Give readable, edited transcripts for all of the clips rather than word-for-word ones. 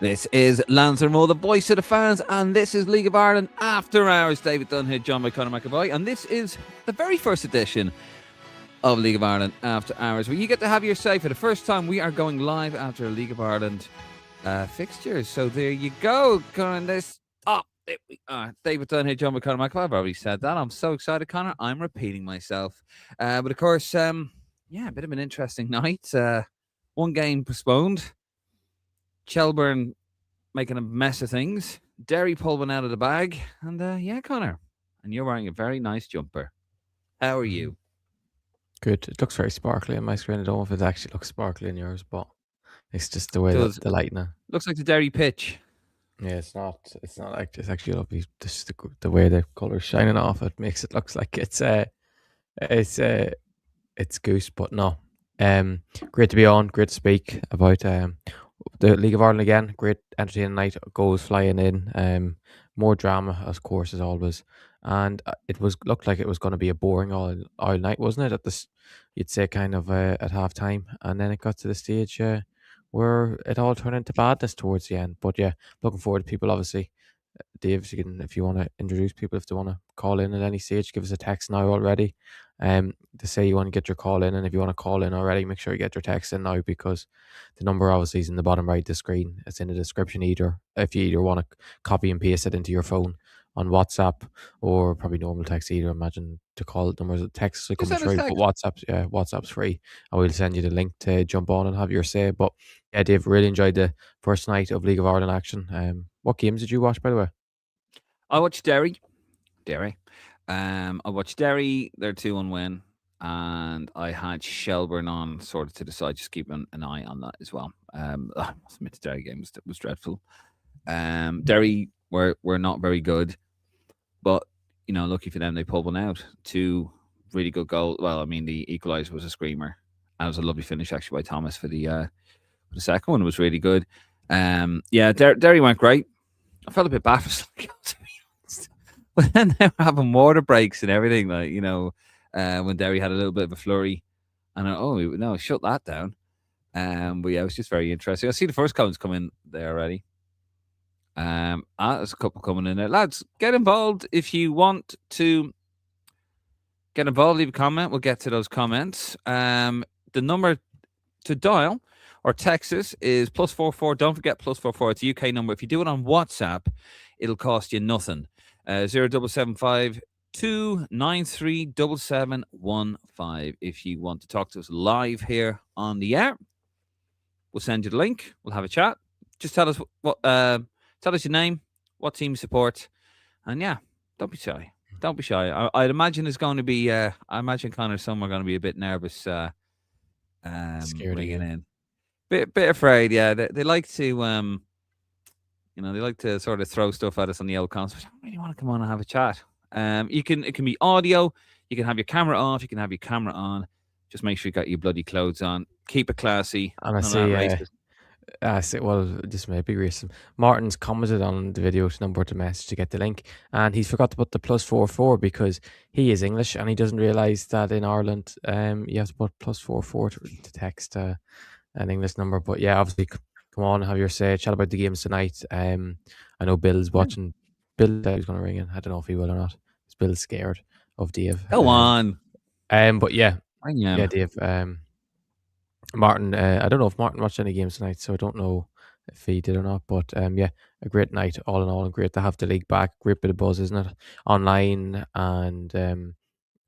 This is Lancer Mo, the voice of the fans, and this is League of Ireland After Hours. David Dunn John by Conor McAvoy, and this is the very first edition of League of Ireland After Hours, where you get to have your say. For the first time, we are going live after a League of Ireland fixtures. So there you go, Conor. This there we are. David Dunn John by Conor McAvoy. I've already said that. I'm so excited, Conor. I'm repeating myself, but of course, a bit of an interesting night. One game postponed. Shelbourne making a mess of things. Derry pulled one out of the bag. And Conor, and you're wearing a very nice jumper. How are you? Good. It looks very sparkly on my screen. I don't know if it actually looks sparkly in yours, but it's just the way that the light now. Looks like the Derry pitch. Yeah, it's not like it's actually lovely. Just the way the colour's shining off it makes it looks like it's goose, but no. Great to be on. Great to speak about the League of Ireland again. Great entertaining night. Goals flying in. More drama, of course, as always. And it looked like it was going to be a boring all night, wasn't it? At this, you'd say, kind of at half time, and then it got to the stage where it all turned into badness towards the end. But yeah, looking forward to people. Obviously, Dave, if you want to introduce people, if they want to call in at any stage, give us a text now already. To say you want to get your call in, and if you want to call in already, make sure you get your text in now, because the number obviously is in the bottom right of the screen. It's in the description either. If you either want to copy and paste it into your phone on WhatsApp or probably normal text either. Imagine to call numbers of texts are coming through, but WhatsApp's free. I will send you the link to jump on and have your say. But yeah, Dave, really enjoyed the first night of League of Ireland action. What games did you watch, by the way? I watched Derry. I watched Derry, their 2-1 win, and I had Shelbourne on sort of to the side, just keeping an eye on that as well. I must admit the Derry game was dreadful. Derry were not very good, but lucky for them, they pulled one out. Two really good goals. Well, I mean, the equaliser was a screamer. And it was a lovely finish actually by Thomas for the second one. It was really good. Derry went great. I felt a bit bad for Sligo, to be honest. But then they were having water breaks and everything, like, when Derry had a little bit of a flurry. And shut that down. But yeah, it was just very interesting. I see the first comments come in there already. There's a couple coming in there. Lads, get involved if you want to get involved. Leave a comment. We'll get to those comments. The number to dial or text us is +44. Don't forget +44. It's a UK number. If you do it on WhatsApp, it'll cost you nothing. 0775 293 7715. If you want to talk to us live here on the air, we'll send you the link. We'll have a chat. Just tell us tell us your name, what team you support, and yeah, don't be shy. Don't be shy. I'd imagine it's going to be. I imagine Conor, some are going to be a bit nervous. Scared ringing in. Bit afraid. Yeah, they like to. They like to sort of throw stuff at us on the old console. I don't really want to come on and have a chat. It can be audio. You can have your camera off. You can have your camera on. Just make sure you got your bloody clothes on. Keep it classy. And I see, well, this may be recent. Martin's commented on the video number to message to get the link, and he's forgot to put the +44 because he is English and he doesn't realise that in Ireland you have to put +44 to text an English number. But yeah, obviously, come on, have your say. Chat about the games tonight. I know Bill's watching. Bill said he's going to ring in. I don't know if he will or not. Bill's scared of Dave. Go on. But yeah, Dave. Martin, I don't know if Martin watched any games tonight, so I don't know if he did or not. But a great night all in all, and great to have the league back. Great bit of buzz, isn't it? Online and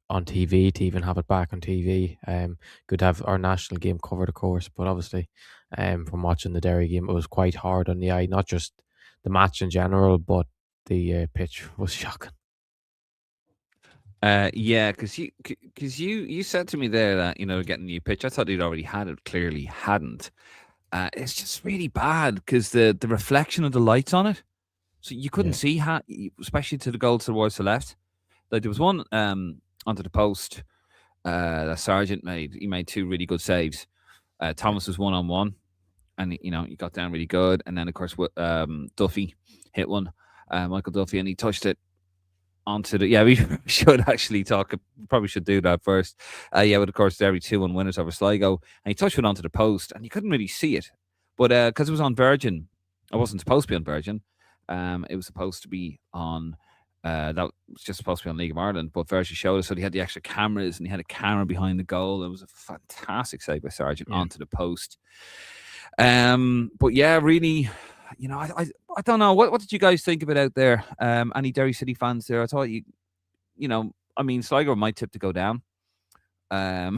on TV, to even have it back on TV. Good to have our national game covered, of course, but obviously from watching the Derry game, it was quite hard on the eye. Not just the match in general, but the pitch was shocking. Because you said to me there that getting a new pitch. I thought he'd already had it. Clearly hadn't. It's just really bad because the reflection of the lights on it, so you couldn't see especially to the goal towards the left. Like there was one onto the post that Sargent made. He made two really good saves. Thomas was 1-on-1, and he got down really good. And then of course Duffy hit one, Michael Duffy, and he touched it onto the. Yeah, we should actually talk. Probably should do that first. But of course, Derry 2-1 winners over Sligo, and he touched it onto the post, and you couldn't really see it, but because it was on Virgin, It wasn't supposed to be on Virgin. It was supposed to be on. That was just supposed to be on League of Ireland, but Virgin showed us, so he had the extra cameras and he had a camera behind the goal. It was a fantastic save by Sargent Yeah. onto the post. But yeah, really, I don't know. What did you guys think of it out there? Any Derry City fans there? I thought I mean, Sligo might tip to go down. I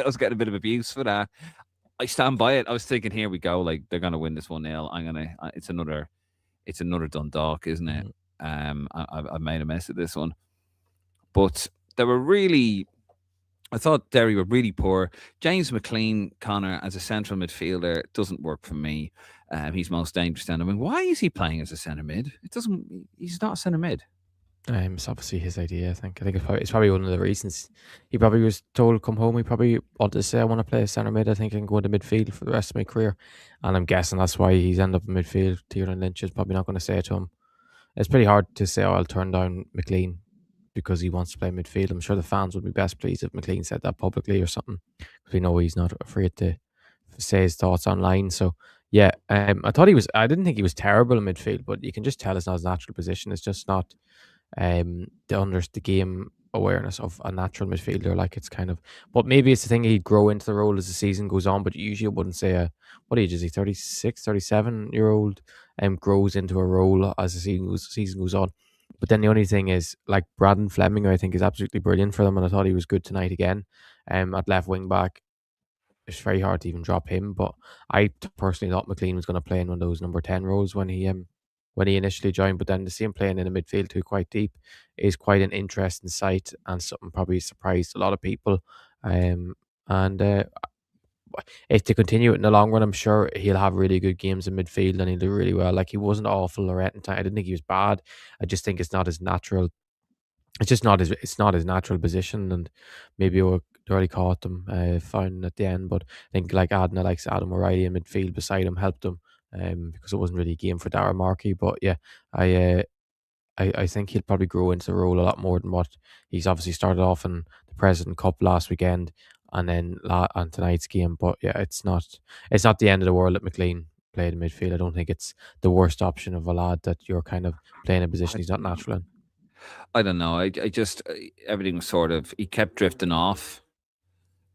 was getting a bit of abuse for that. I stand by it. I was thinking, here we go. Like, they're gonna win this 1-0. It's another Dundalk, isn't it? Mhm. I've made a mess of this one, but they were really. I thought Derry were really poor. James McLean, Connor, as a central midfielder, doesn't work for me. He's most dangerous down. I mean, why is he playing as a centre mid? It doesn't. He's not a centre mid. It's obviously his idea. I think. It's probably one of the reasons. He probably was told come home. He probably wanted to say, "I want to play centre mid. I think I can go into midfield for the rest of my career." And I'm guessing that's why he's ended up in midfield. Tiernan Lynch is probably not going to say it to him. It's pretty hard to say, "Oh, I'll turn down McLean because he wants to play midfield." I'm sure the fans would be best pleased if McLean said that publicly or something, because we know he's not afraid to say his thoughts online. So yeah, I thought he was. I didn't think he was terrible in midfield, but you can just tell it's not his natural position. It's just not the game awareness of a natural midfielder. Like, it's kind of, but maybe it's the thing, he'd grow into the role as the season goes on. But usually I wouldn't say what age is he, 36, 37 year old, grows into a role as the season goes on. But then the only thing is, like, Braden Fleming, I think, is absolutely brilliant for them, and I thought he was good tonight again. At left wing back, it's very hard to even drop him. But personally thought McLean was going to play in one of those number 10 roles when he initially joined. But then to see him playing in the midfield too, quite deep, is quite an interesting sight, and something probably surprised a lot of people. And if to continue it in the long run, I'm sure he'll have really good games in midfield and he'll do really well. Like, he wasn't awful or anything. I didn't think he was bad. I just think it's not his natural. It's not his natural position, and maybe we already caught them fine at the end. But I think, like, adding like Adam O'Reilly in midfield beside him helped him, because it wasn't really a game for Dara Markey. But yeah, I uh, I think he'll probably grow into the role a lot more than what he's obviously started off in the President Cup last weekend, and then on tonight's game. But yeah, it's not the end of the world that McLean played in midfield. I don't think it's the worst option of a lad that you're kind of playing a position he's not natural in. I don't know. I just everything was sort of, he kept drifting off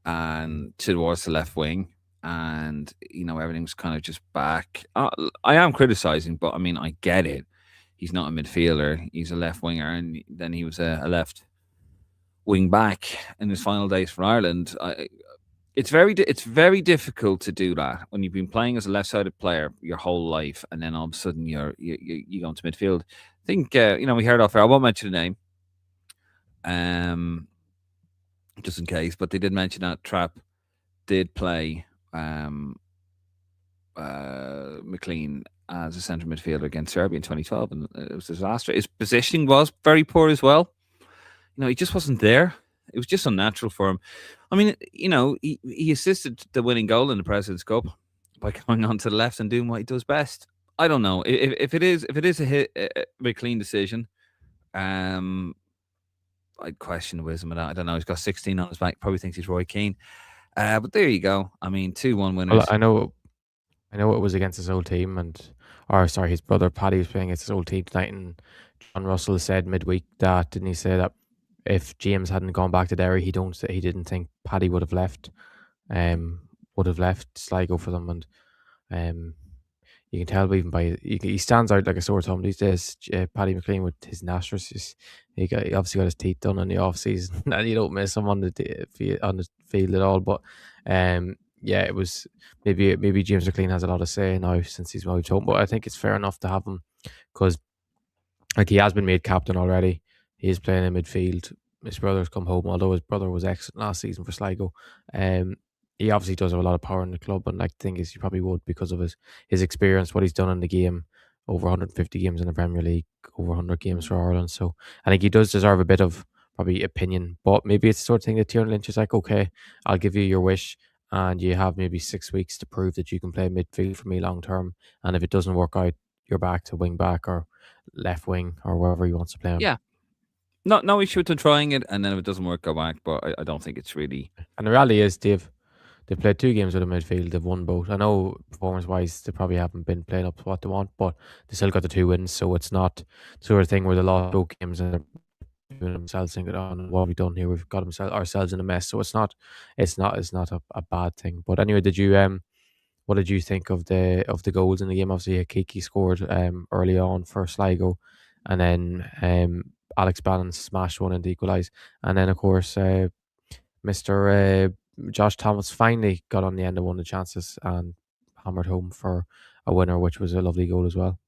and towards the left wing, and everything's kind of just back. I am criticizing, but I mean, I get it. He's not a midfielder; he's a left winger, and then he was a left wing back in his final days for Ireland. It's very difficult to do that when you've been playing as a left-sided player your whole life, and then all of a sudden you go into midfield. I think we heard off air. I won't mention the name, just in case, but they did mention that Trapp did play McLean as a centre midfielder against Serbia in 2012, and it was a disaster. His positioning was very poor as well. He just wasn't there. It was just unnatural for him. I mean, he assisted the winning goal in the President's Cup by going on to the left and doing what he does best. I don't know if it is a McLean decision. I'd question the wisdom of that. I don't know. He's got 16 on his back. Probably thinks he's Roy Keane. But there you go. I mean, 2-1 winners. Well, I know it was against his old team, his brother Paddy was playing against his old team tonight, and John Russell said midweek that, didn't he say that if James hadn't gone back to Derry, he didn't think Paddy would have left Sligo for them. And you can tell even by he stands out like a sore thumb these days. Paddy McLean, with his nostrils, he obviously got his teeth done in the off season, and you don't miss him on the field at all. But yeah, it was maybe James McLean has a lot to say now since he's moved home. But I think it's fair enough to have him, because like, he has been made captain already. He is playing in midfield. His brother's come home, although his brother was excellent last season for Sligo. He obviously does have a lot of power in the club, and like, the thing is, he probably would, because of his experience, what he's done in the game, over 150 games in the Premier League, over 100 games for Ireland. So I think he does deserve a bit of probably opinion. But maybe it's the sort of thing that Tiernan Lynch is like, okay, I'll give you your wish, and you have maybe 6 weeks to prove that you can play midfield for me long term. And if it doesn't work out, you're back to wing back or left wing or wherever he wants to play him. Yeah. No issue with them trying it, and then if it doesn't work, go back. But I don't think it's really. And the reality is, Dave, They've played 2 games with a midfield. They've won both. I know performance-wise, they probably haven't been playing up to what they want, but they still got the 2 wins, so it's not the sort of thing where they lost both games and they're doing themselves thinking, "Oh, no, what have we done here? We've got ourselves in a mess." So it's not a bad thing. But anyway, what did you think of the goals in the game? Obviously, Kiki scored early on for Sligo, and then Alex Bannon smashed one in to equalise, and then of course Mr. Josh Thomas finally got on the end of one of the chances and hammered home for a winner, which was a lovely goal as well.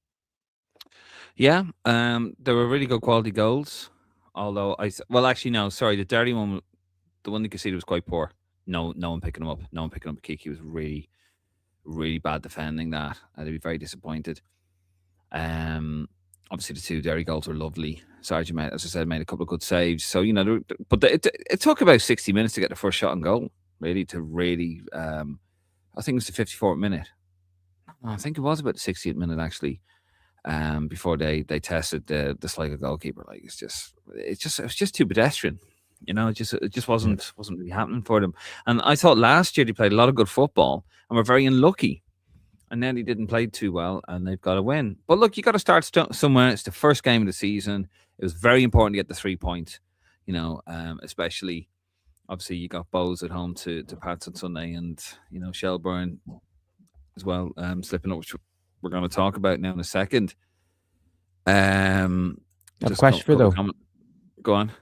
Yeah, there were really good quality goals. Although well, actually, no, sorry, the Derry one, the one you could see was quite poor. No one picking him up. No one picking up Kiki was really, really bad defending that. I'd be very disappointed. Obviously the 2 Derry goals were lovely. Sargent, as I said, made a couple of good saves. So but it took about 60 minutes to get the first shot on goal. Really, I think it was the 54th minute. I think it was about the 60th minute actually. Before they tested the Sligo goalkeeper, like it was just too pedestrian. It just wasn't really happening for them. And I thought last year they played a lot of good football and were very unlucky. And then he didn't play too well, and they've got to win. But look, you got to start somewhere. It's the first game of the season. It was very important to get the 3 points. Especially obviously you got Bows at home to Pats on Sunday, and Shelbourne as well, slipping up, which we're going to talk about now in a second. I have a question for you, though. Go on.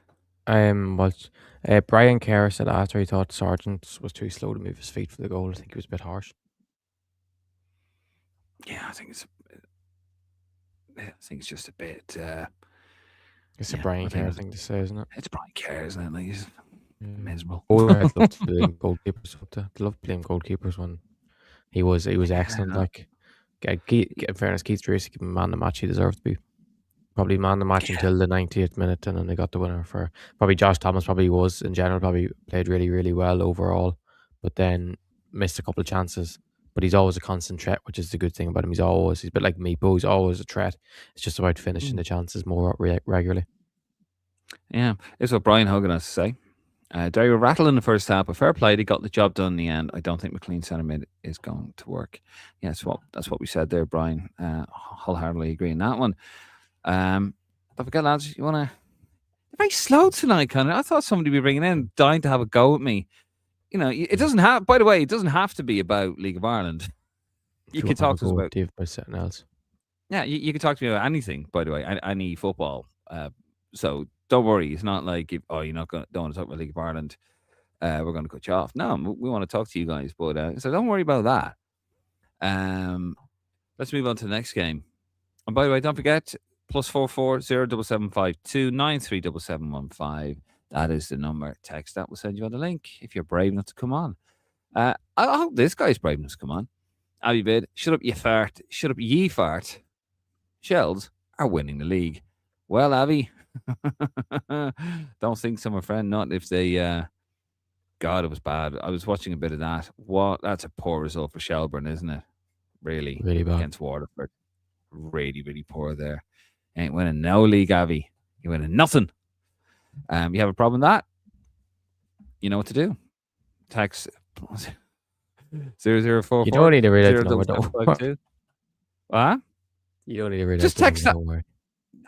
Brian Kerr said after he thought Sargent was too slow to move his feet for the goal. I think he was a bit harsh. Yeah, I think it's just a bit. It's a Brian Kerr thing to say, isn't it? It's Brian Kerr, isn't it? Like he's miserable. I'd love to blame goalkeepers. I love playing goalkeepers when he was excellent. Like, in fairness, Keith Tracy gave him man the match he deserved to be. Probably man the match until the 90th minute, and then they got the winner for probably Josh Thomas. Probably was in general probably played really, really well overall, but then missed a couple of chances. But he's always a constant threat, which is the good thing about him. He's a bit like Meepo. He's always a threat. It's just about finishing the chances more regularly. Yeah, it's what Brian Hogan has to say. Derry were rattled in the first half, but fair play. They got the job done in the end. I don't think McLean centre mid is going to work. Yeah, that's what we said there, Brian. Wholeheartedly agree on that one. Don't forget, lads, you want to... Very slow tonight, Connor. I thought somebody would be ringing in, dying to have a go at me. It doesn't have... By the way, it doesn't have to be about League of Ireland. You can talk to us about something else. Yeah, you can talk to me about anything, by the way, any football. So don't worry. It's not like, don't want to talk about League of Ireland, we're going to cut you off. No, we want to talk to you guys. But so don't worry about that. Let's move on to the next game. And by the way, don't forget, +44 0775 937715. That is the number. Text that. We'll send you on the link if you're brave enough to come on. I hope this guy's brave enough to come on. Abby Bid, shut up, you fart. Shut up, ye fart. Shells are winning the league. Well, Abby, don't think so, my friend. Not if they... God, it was bad. I was watching a bit of that. That's a poor result for Shelbourne, isn't it? Really bad. Against Waterford. Really, really poor there. Ain't winning no league, Abby. You're winning nothing. You have a problem with that? You know what to do. Text 0044. You don't need to read it. What? You don't need to read it. Just text that.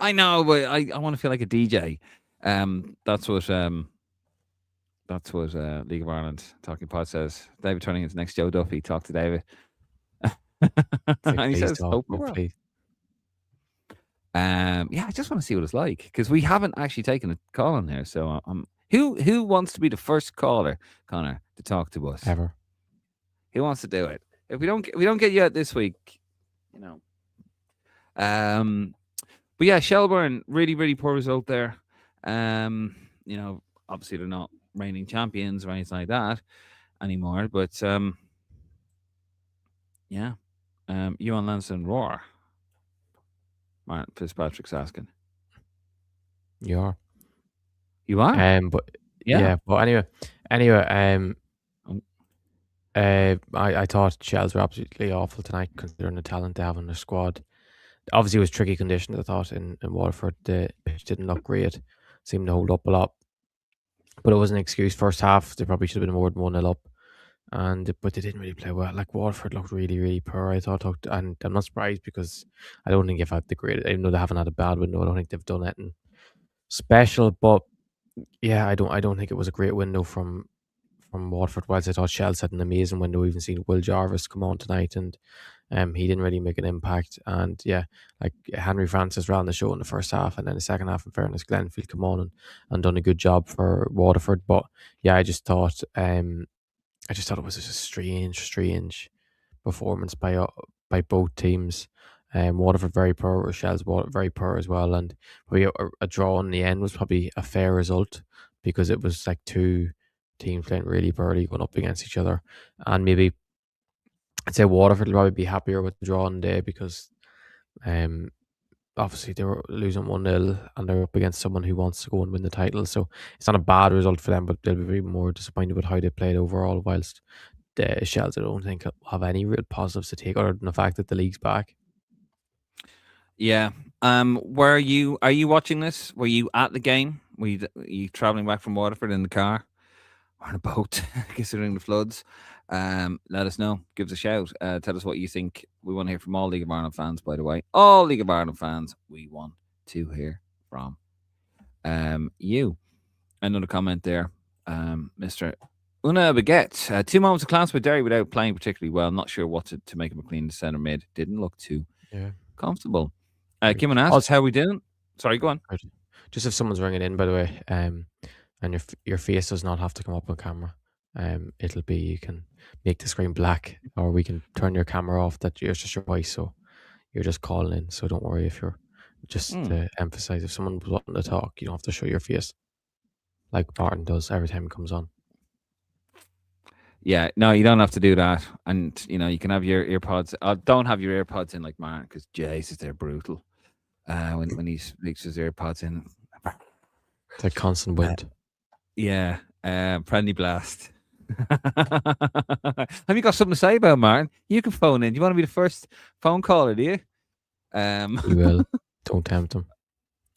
I know, but I want to feel like a DJ. That's what League of Ireland Talking Pod says. David turning into next Joe Duffy. Talk to David. And he says, yeah, I just want to see what it's like because we haven't actually taken a call on here. So who wants to be the first caller, Connor, to talk to us ever? Who wants to do it? If we don't get you out this week, But yeah, Shelbourne, really, really poor result there. Obviously they're not reigning champions or anything like that anymore. But you on Lansdowne Roar. Martin Fitzpatrick's asking. You are. You are? But yeah. But anyway, I thought Shells were absolutely awful tonight considering the talent they have in their squad. Obviously, it was tricky conditions, I thought, in Waterford. The pitch didn't look great. Seemed to hold up a lot. But it was an excuse. First half, they probably should have been more than 1-0 up. but they didn't really play well. Like Waterford looked really, really poor. I thought, and I'm not surprised because I don't think they've had the great. Even though they haven't had a bad window, I don't think they've done anything special. But yeah, I don't think it was a great window from Waterford. Whilst I thought Shells had an amazing window, we even seen Will Jarvis come on tonight, and he didn't really make an impact. And yeah, like Henry Francis ran the show in the first half, and then the second half, in fairness, Glenfield come on and done a good job for Waterford. But yeah, I just thought it was just a strange performance by both teams. Waterford very poor, Rochelle's very poor as well, and probably a draw in the end was probably a fair result because it was like two teams playing really poorly going up against each other, and maybe I'd say Waterford will probably be happier with the draw in the day because um obviously they were losing 1-0 and they're up against someone who wants to go and win the title, so it's not a bad result for them, but they'll be more disappointed with how they played overall. Whilst the Shells, I don't think have any real positives to take other than the fact that the league's back. Yeah. Are you watching this? Were you at the game? Were you traveling back from Waterford in the car or on a boat, considering the floods? Let us know. Give us a shout. Tell us what you think. We want to hear from all League of Ireland fans, by the way. All League of Ireland fans, we want to hear from you. Another comment there. Mr. Una Baguette. 2 moments of class with Derry without playing particularly well. Not sure what to make him a clean centre mid. Didn't look too Yeah. comfortable. Agreed. Kim asks, Also, how we doing? Sorry, go on. right, just if someone's ringing in, by the way, and your face does not have to come up on camera. It'll be you can make the screen black, or we can turn your camera off. That it's just your voice, so you're just calling in. So don't worry if you're just to emphasize if someone was wanting to talk, you don't have to show your face like Martin does every time he comes on. Yeah, no, you don't have to do that. And, you can have your earpods. Don't have your AirPods in like Martin because, Jesus, they're brutal. When he speaks his AirPods in. It's like constant wind. Yeah, friendly blast. Have you got something to say about Martin? You can phone in. Do you want to be the first phone caller, do you? You will. Don't tempt him.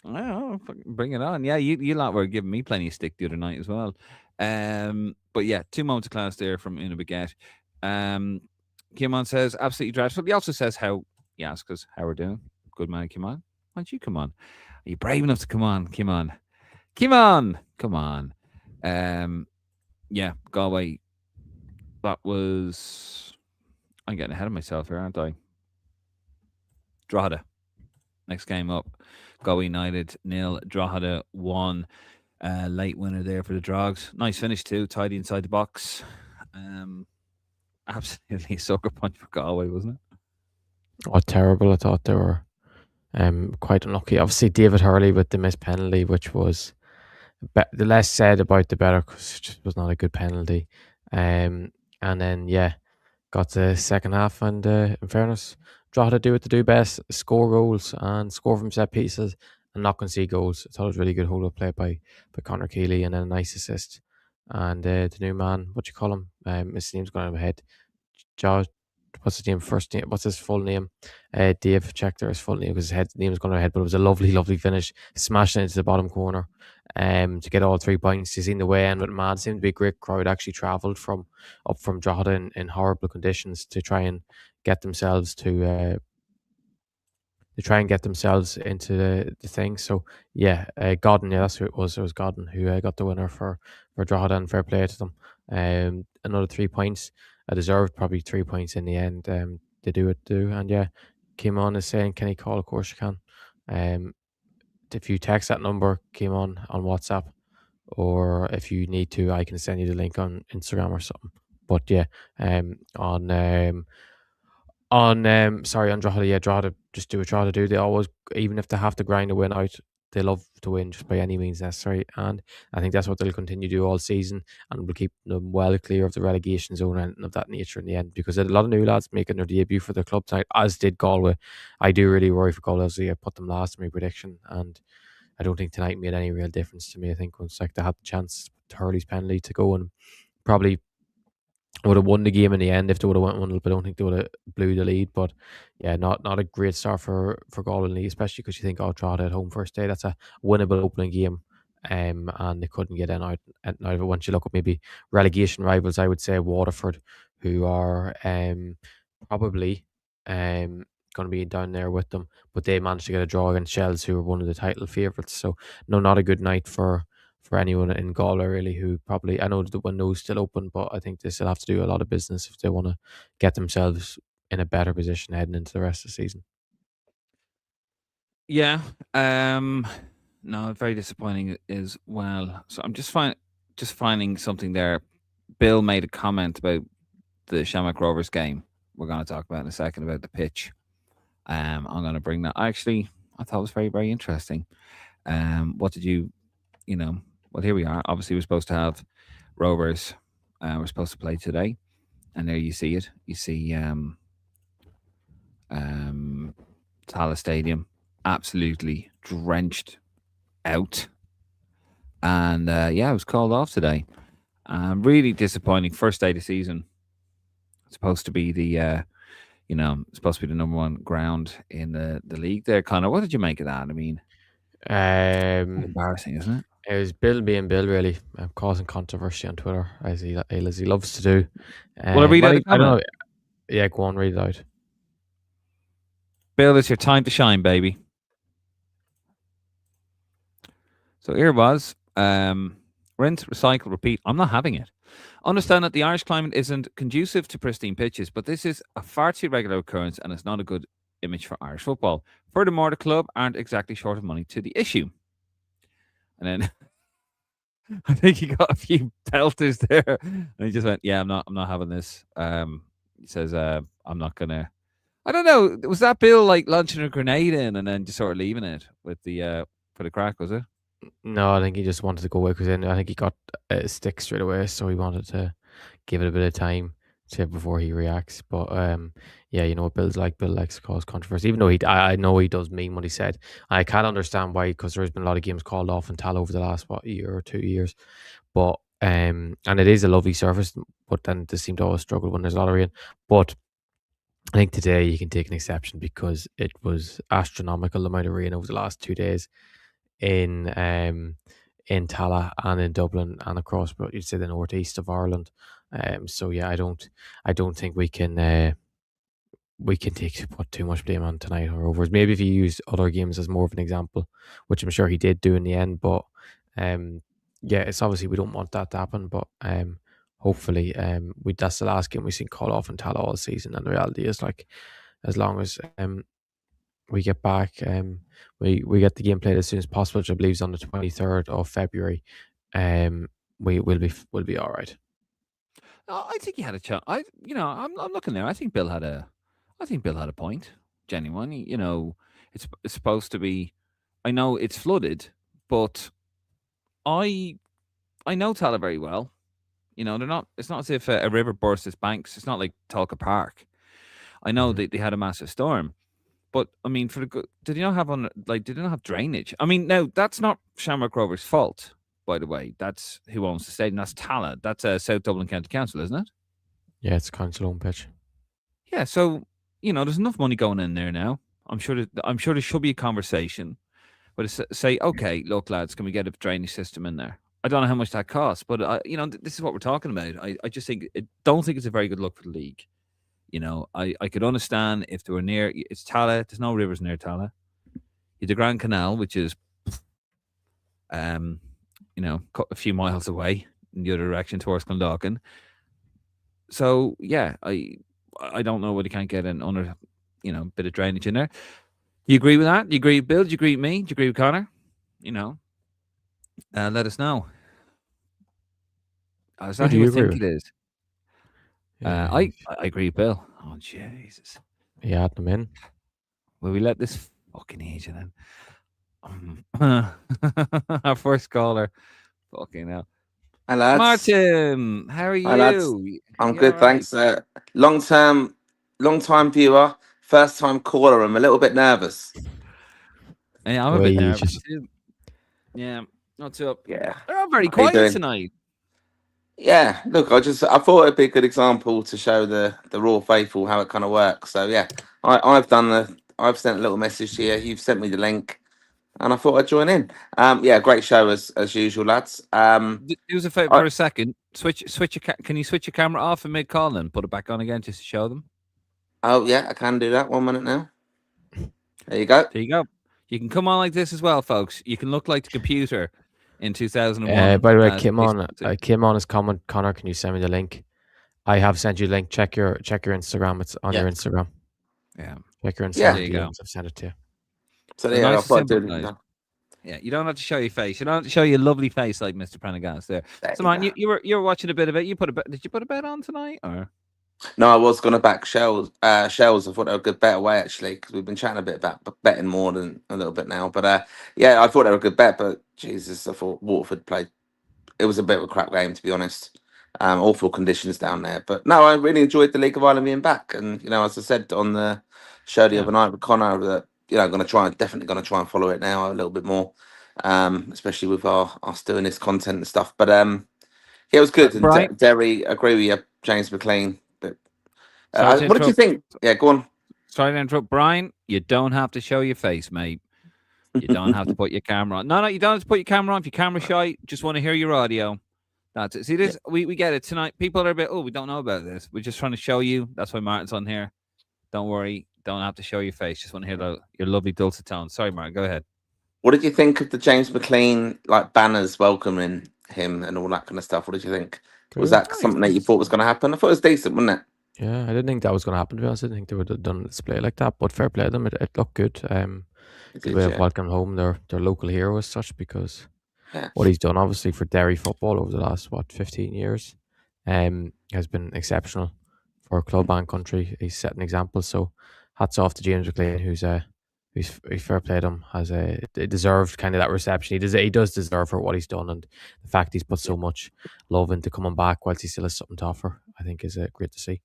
Oh, bring it on. Yeah, you lot were giving me plenty of stick the other night as well. But yeah, 2 moments of class there from Una Baguette. Kimon says, absolutely dreadful. He also says he asks us how we're doing. Good man, Kimon. Why don't you come on? Are you brave enough to come on, Kimon? Kimon, come on. Yeah, Galway. That was. I'm getting ahead of myself here, aren't I? Drogheda. Next game up. Galway United 0, Drogheda 1. Late winner there for the Drogs. Nice finish too, tidy inside the box. Absolutely a sucker punch for Galway, wasn't it? Oh, terrible. I thought they were quite unlucky. Obviously, David Hurley with the missed penalty, which was the less said about the better because it just was not a good penalty. And then, yeah, got the second half, and in fairness, Drogheda do what they do best: score goals and score from set pieces and not concede goals. I thought it was really good hold up play by Connor Keeley, and then a nice assist. And the new man, what you call him? His name's gone out of my head. Josh, what's his name? First name? What's his full name? Dave checked there his full name because his name was going ahead, but it was a lovely finish, smashing it into the bottom corner. To get all 3 points. He's in the way, and with mad seemed to be a great crowd. Actually travelled from Drogheda in horrible conditions to try and get themselves into the thing. So yeah, Godden, yeah, that's who it was. It was Godden who got the winner for Drogheda, and fair play to them. Another 3 points. I deserved probably 3 points in the end. They do it do, and yeah, came on is saying, can he call? Of course you can. If you text that number, came on WhatsApp, or if you need to, I can send you the link on Instagram or something. But yeah, on Drogheda, yeah, Drogheda just do what Drogheda do. They always, even if they have to grind a win out, they love to win just by any means necessary. And I think that's what they'll continue to do all season, and will keep them well clear of the relegation zone and of that nature in the end, because a lot of new lads making their debut for their club tonight, as did Galway. I do really worry for Galway. I put them last in my prediction, and I don't think tonight made any real difference to me. I think once they had the chance to Hurley's penalty to go, and probably would have won the game in the end if they would have went 1-0, but I don't think they would have blew the lead. But yeah, not a great start for Galway, especially because you think, oh, Drogheda at home first day, that's a winnable opening game. and they couldn't get in out of it. Once you look at maybe relegation rivals, I would say Waterford, who are probably going to be down there with them, but they managed to get a draw against Shells, who were one of the title favourites. So no, not a good night for anyone in Galway really. Who probably, I know the window's still open, but I think they still have to do a lot of business if they want to get themselves in a better position heading into the rest of the season. Yeah. No, very disappointing as well. So I'm just finding something there. Bill made a comment about the Shamrock Rovers game. We're going to talk about in a second about the pitch. I'm going to bring that. Actually, I thought it was very, very interesting. What did you know? Well, here we are. Obviously, we're supposed to have Rovers. We're supposed to play today, and there you see it. You see Tala Stadium absolutely drenched out, and yeah, it was called off today. Really disappointing. First day of the season. It's supposed to be the supposed to be the number one ground in the league. There, Connor. What did you make of that? I mean, embarrassing, isn't it? It was Bill being Bill, really, causing controversy on Twitter as he loves to do. Well, I read out the I don't know. comment. Yeah, go on, read it out. Bill, it's your time to shine, baby. So here it was. Rinse, recycle, repeat. I'm not having it. Understand that the Irish climate isn't conducive to pristine pitches, but this is a far too regular occurrence and it's not a good image for Irish football. Furthermore, the club aren't exactly short of money to the issue. And then I think he got a few pelters there, and he just went, "Yeah, I'm not having this." He says, "I'm not gonna." I don't know. Was that Bill like launching a grenade in and then just sort of leaving it with the for the crack? Was it? No, I think he just wanted to go away because I think he got a stick straight away, so he wanted to give it a bit of time before he reacts. But yeah, you know what Bill's like. Bill likes to cause controversy, even though I know he does mean what he said. I can't understand why, because there's been a lot of games called off in Tal over the last year or 2 years. But and it is a lovely surface, but then they seem to always struggle when there's a lot of rain. But I think today you can take an exception because it was astronomical the amount of rain over the last 2 days in Tala and in Dublin and across, but you'd say the northeast of Ireland. So yeah, I don't think we can put too much blame on tonight or Rovers. Maybe if you use other games as more of an example, which I'm sure he did do in the end. But yeah, it's obviously we don't want that to happen. But hopefully, that's the last game we've seen call off in Tala all season. And the reality is, like, as long as we get back, we get the game played as soon as possible, which I believe is on the 23rd of February. We'll be all right. I think he had a chance. I'm looking there. I think Bill had a point. Genuinely, it's supposed to be. I know it's flooded, but I know Tala very well. They're not. It's not as if a river bursts its banks. It's not like Talca Park. I know Mhm. they had a massive storm, but I mean, did they not have did they not have drainage? I mean, no, that's not Shamrock Rovers' fault. By the way, that's who owns the stadium. That's Tala. That's South Dublin County Council, isn't it? Yeah, it's council own pitch. Yeah. So there's enough money going in there now. I'm sure there should be a conversation, but say, okay, look, lads, can we get a drainage system in there? I don't know how much that costs, but this is what we're talking about. I just don't think it's a very good look for the league. I could understand if they were near. It's Tala. There's no rivers near Tala. The Grand Canal, which is a few miles away in the other direction towards Clondalkin. So yeah, I don't know whether you can't get an under, bit of drainage in there. You agree with that? You agree with Bill? Do you agree with me? Do you agree with Connor? Let us know. Is that who you think it is? I agree with Bill. Oh Jesus! Yeah, add them in. Will we let this fucking age in? Our first caller. Fucking hell. Hi lads. Martin, how are you? Hi lads. I'm good, thanks. Long time viewer, first time caller. I'm a little bit nervous. Yeah, I'm a bit nervous too. Yeah, not too up. Yeah. They're all very quiet tonight. Yeah, look, I thought it'd be a good example to show the raw faithful how it kind of works. So yeah, I've sent a little message here. You've sent me the link. and I thought I'd join in. Yeah, great show as usual, lads. Do us a favor for a second. Switch your. Can you switch your camera off and mid call and put it back on again just to show them? Oh yeah, I can do that. 1 minute now. There you go. There you go. You can come on like this as well, folks. You can look like the computer in 2001. By the way, Kim on his comment. Connor, can you send me the link? I have sent you a link. Check your Instagram. It's on your Instagram. Yeah. Check your Instagram. Yeah. There you go. I've sent it to you. So yeah, nice I thought I'd do simple, it. Yeah, you don't have to show your face. You don't have to show your lovely face like Mr. Prendergast there. So, man, you were watching a bit of it. Did you put a bet on tonight? Or No, I was going to back Shells. Shells, I thought they were a good bet away, actually, because we've been chatting a bit about betting more than a little bit now. But yeah, I thought they were a good bet. But Jesus, I thought Waterford played. It was a bit of a crap game, to be honest. Awful conditions down there. But no, I really enjoyed the League of Ireland being back. And, as I said on the show the other night with Connor, that, I'm definitely going to try and follow it now a little bit more, especially with us doing this content and stuff. But yeah, it was good. Brian? And Derry, agree with you, James McLean. But Sorry to what did you think? Yeah, go on. Sorry to interrupt, Brian. You don't have to show your face, mate. You don't have to put your camera on. No, you don't have to put your camera on. If you're camera shy, just want to hear your audio. That's it. See this? We get it tonight. People are a bit. Oh, we don't know about this. We're just trying to show you. That's why Martin's on here. Don't worry. Don't have to show your face. Just want to hear your lovely dulcet tones. Sorry, Martin. Go ahead. What did you think of the James McLean banners welcoming him and all that kind of stuff? What did you think? Was that something that you thought was going to happen? I thought it was decent, wasn't it? Yeah, I didn't think that was going to happen. To be honest, I didn't think they would have done a display like that. But fair play to them. It looked good. Good way of welcoming home their local hero as such, because what he's done obviously for Derry football over the last 15 years, has been exceptional for club and country. He's set an example. So hats off to James McLean, who's fair play to him. He deserved kind of that reception. He does deserve for what he's done, and the fact he's put so much love into coming back whilst he still has something to offer, I think is great to see.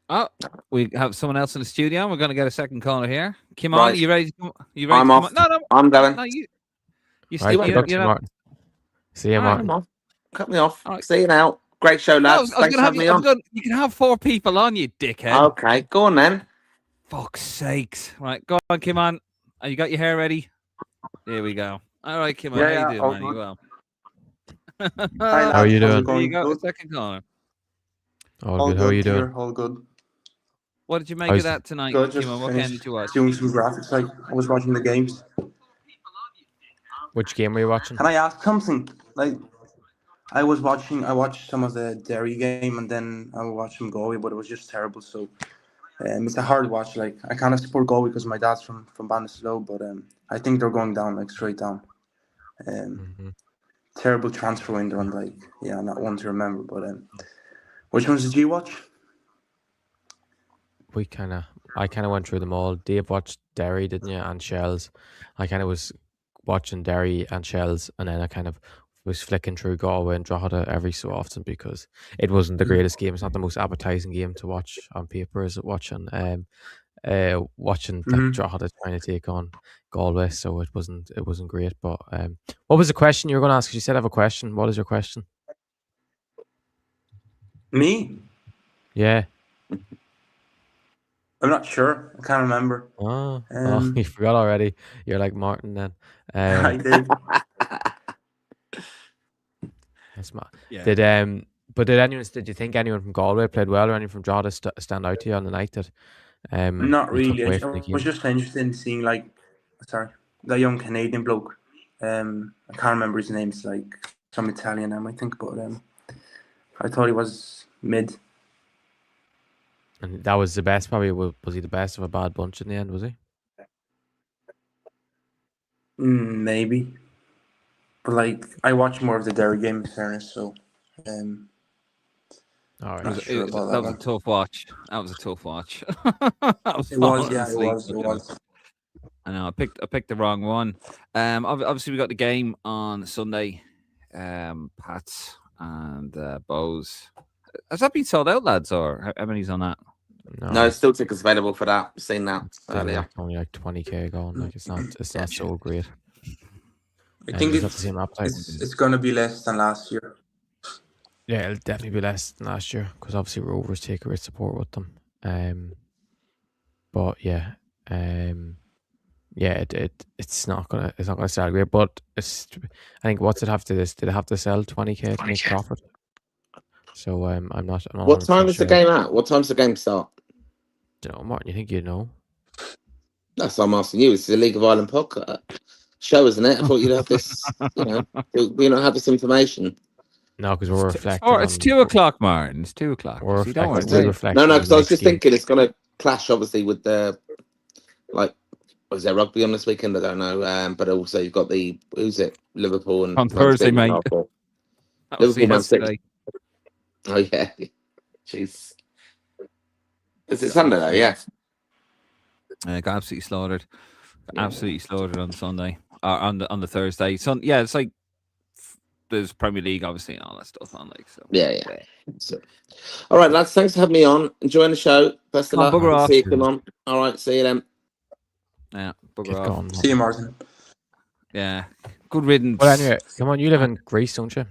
Oh, we have someone else in the studio. We're going to get a second caller here. Kim on, are you ready? You ready? I'm off. No, I'm going. No, you stay. Martin. See you, Martin. Cut me off. Right. See you now. Great show, lads. Thanks for having me on. You can have 4 people on, you dickhead. Okay, go on then. Fuck's sakes. Right, go on, Kim on. You got your hair ready? There we go. All right, Kim on. How you doing, man? You well? How are you doing? There you go. Second caller. All good. How are you doing? All good. What did you make of that tonight? Good, Kim on? What game did you watch? Doing some graphics. I was watching the games. Which game were you watching? Can I ask something? I watched some of the Derry game, and then I watched some Galway, but it was just terrible. So it's a hard watch. I kind of support Galway because my dad's from Bannister, but I think they're going down, straight down. Terrible transfer window, and not one to remember. But which ones did you watch? I kind of went through them all. Dave watched Derry, didn't you? And Shells. I kind of was watching Derry and Shells, and then I kind of was flicking through Galway and Drogheda every so often, because it wasn't the greatest game. It's not the most appetizing game to watch on paper, is it? Watching Drogheda trying to take on Galway, so it wasn't great. But what was the question you were going to ask? You said I have a question. What is your question? Me? Yeah. I'm not sure. I can't remember. Oh, you forgot already. You're like Martin then. I did. That's mad. Yeah. Did you think anyone from Galway played well, or anyone from Drogheda stand out to you on the night that? Not really. I was just interested in seeing the young Canadian bloke. I can't remember his name. It's some Italian name, I think, but I thought he was mid. And that was the best, probably. Was he the best of a bad bunch in the end, was he? Maybe. But I watched more of the Derry game, in fairness, so all right. That was a tough watch. That was a tough watch. It was. I know. I picked the wrong one. Obviously we got the game on Sunday. Pats and Bows. Has that been sold out, lads, or how many's on that? No, still tickets available for that. I've seen that earlier. Only 20k going. It's not so great. I think it's going to be less than last year. Yeah, it'll definitely be less than last year, because obviously Rovers take a great support with them. But yeah, Yeah, it's not gonna sell great, but I think what's it have to this? Did it have to sell 20K to make profit? So I'm not What 100% time is the sure. game at? What time's the game start? Don't know, Martin. You think you know? That's what I'm asking you. It's the League of Ireland podcast show, isn't it? I thought you'd have this. We don't have this information. No, because we're It's reflecting on 2:00, Martin. It's 2:00. we're So you don't reflecting, want we to reflect No, on because I was next just game. thinking it's going to clash, obviously, with the was there rugby on this weekend? I don't know. But also you've got who's it? Liverpool and on Man Thursday, City and mate. Arsenal. That was Liverpool, Man City. yesterday. Oh yeah, jeez. Is it Sunday though? Yeah. Got absolutely slaughtered. Absolutely slaughtered on Sunday. On the Thursday. It's like there's Premier League, obviously, and all that stuff on. Like, so. Yeah. So, all right, lads. Thanks for having me on. Enjoying the show. Best of luck. Bugger off. See you. Come on. All right. See you then. Yeah, bugger Get off. going. See you, Martin. Yeah, good riddance. Well, anyway, come on. You live in Greece, don't you?